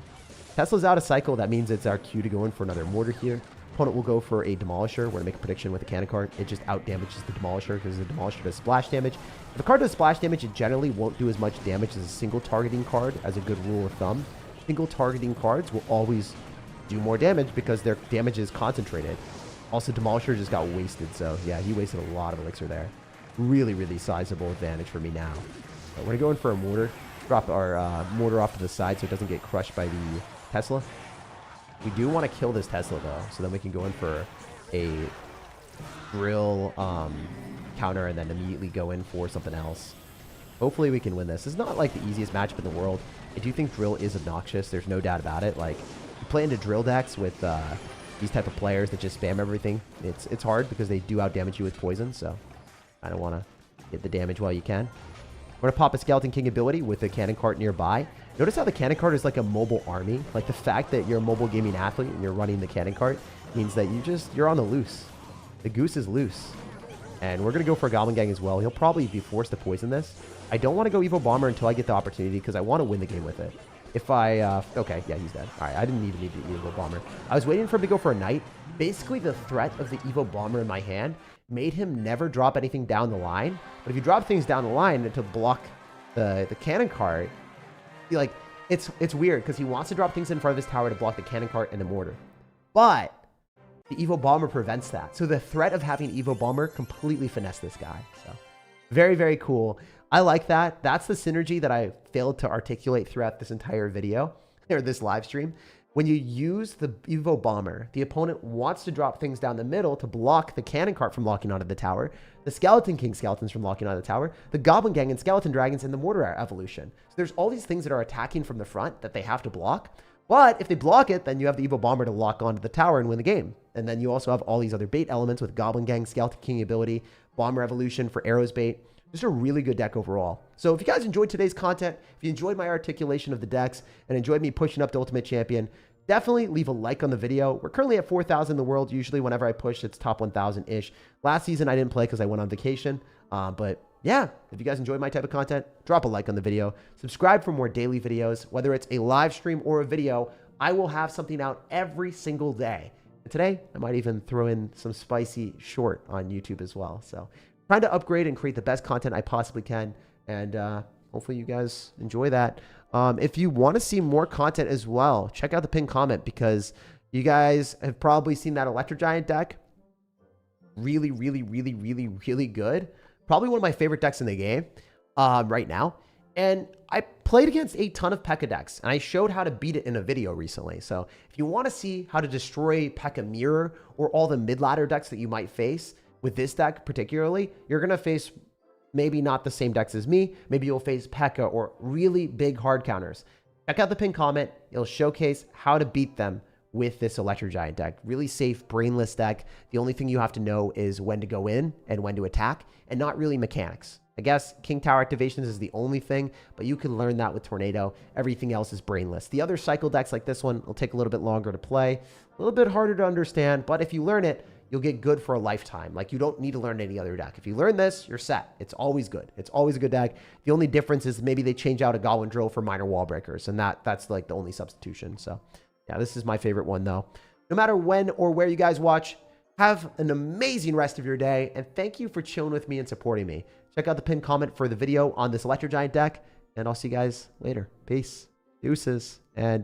S1: Tesla's out of cycle. That means it's our cue to go in for another Mortar here. Opponent will go for a Demolisher. We're going to make a prediction with the Cannon Cart. It just out damages the Demolisher because the Demolisher does splash damage. If a card does splash damage, it generally won't do as much damage as a single targeting card, as a good rule of thumb. Single targeting cards will always do more damage because their damage is concentrated. Also, Demolisher just got wasted, so yeah, he wasted a lot of elixir there. Really, really sizable advantage for me now. But we're going to go in for a Mortar. Drop our Mortar off to the side so it doesn't get crushed by the Tesla. We do want to kill this Tesla, though, so then we can go in for a drill counter and then immediately go in for something else. Hopefully we can win this. It's not like the easiest matchup in the world. I do think drill is obnoxious. There's no doubt about it. Like, you play into drill decks with these type of players that just spam everything. It's hard because they do outdamage you with poison, so I don't want to get the damage while you can. We're going to pop a Skeleton King ability with a Cannon Cart nearby. Notice how the Cannon Cart is like a mobile army. Like, the fact that you're a mobile gaming athlete and you're running the Cannon Cart means that you're on the loose. The goose is loose. And we're going to go for a Goblin Gang as well. He'll probably be forced to poison this. I don't want to go Evo Bomber until I get the opportunity because I want to win the game with it. If I, okay, yeah, he's dead. All right, I didn't need the Evo Bomber. I was waiting for him to go for a Knight. Basically, the threat of the Evo Bomber in my hand made him never drop anything down the line. But if you drop things down the line to block the Cannon Cart, like, it's weird because he wants to drop things in front of his tower to block the Cannon Cart and the Mortar. But the Evo Bomber prevents that. So the threat of having Evo Bomber completely finessed this guy. So very, very cool. I like that. That's the synergy that I failed to articulate throughout this entire video, or this live stream. When you use the Evo Bomber, the opponent wants to drop things down the middle to block the Cannon Cart from locking onto the tower, the Skeleton King skeletons from locking onto the tower, the Goblin Gang and Skeleton Dragons, and the Mortar evolution. So there's all these things that are attacking from the front that they have to block. But if they block it, then you have the Evo Bomber to lock onto the tower and win the game. And then you also have all these other bait elements with Goblin Gang, Skeleton King ability, Bomber evolution for arrows bait. Just a really good deck overall. So if you guys enjoyed today's content, if you enjoyed my articulation of the decks and enjoyed me pushing up to Ultimate Champion, definitely leave a like on the video. We're currently at 4,000 in the world. Usually whenever I push, it's top 1,000-ish. Last season, I didn't play because I went on vacation. But yeah, if you guys enjoyed my type of content, drop a like on the video. Subscribe for more daily videos. Whether it's a live stream or a video, I will have something out every single day. And today, I might even throw in some spicy short on YouTube as well. So trying to upgrade and create the best content I possibly can. And hopefully you guys enjoy that. If you want to see more content as well, check out the pinned comment because you guys have probably seen that Electro Giant deck. Really, really, really, really, really good. Probably one of my favorite decks in the game right now. And I played against a ton of P.E.K.K.A decks, and I showed how to beat it in a video recently. So if you want to see how to destroy P.E.K.K.A Mirror or all the mid-ladder decks that you might face with this deck particularly, you're going to face maybe not the same decks as me. Maybe you'll face P.E.K.K.A or really big hard counters. Check out the pinned comment. It'll showcase how to beat them with this Electro Giant deck. Really safe, brainless deck. The only thing you have to know is when to go in and when to attack, and not really mechanics. I guess King Tower activations is the only thing, but you can learn that with Tornado. Everything else is brainless. The other cycle decks like this one will take a little bit longer to play, a little bit harder to understand, but if you learn it, you'll get good for a lifetime. Like, you don't need to learn any other deck. If you learn this, you're set. It's always good. It's always a good deck. The only difference is maybe they change out a Goblin Drill for minor wall breakers, and that's like the only substitution. So yeah, this is my favorite one though. No matter when or where you guys watch, have an amazing rest of your day, and thank you for chilling with me and supporting me. Check out the pinned comment for the video on this Electro Giant deck, and I'll see you guys later. Peace. Deuces. And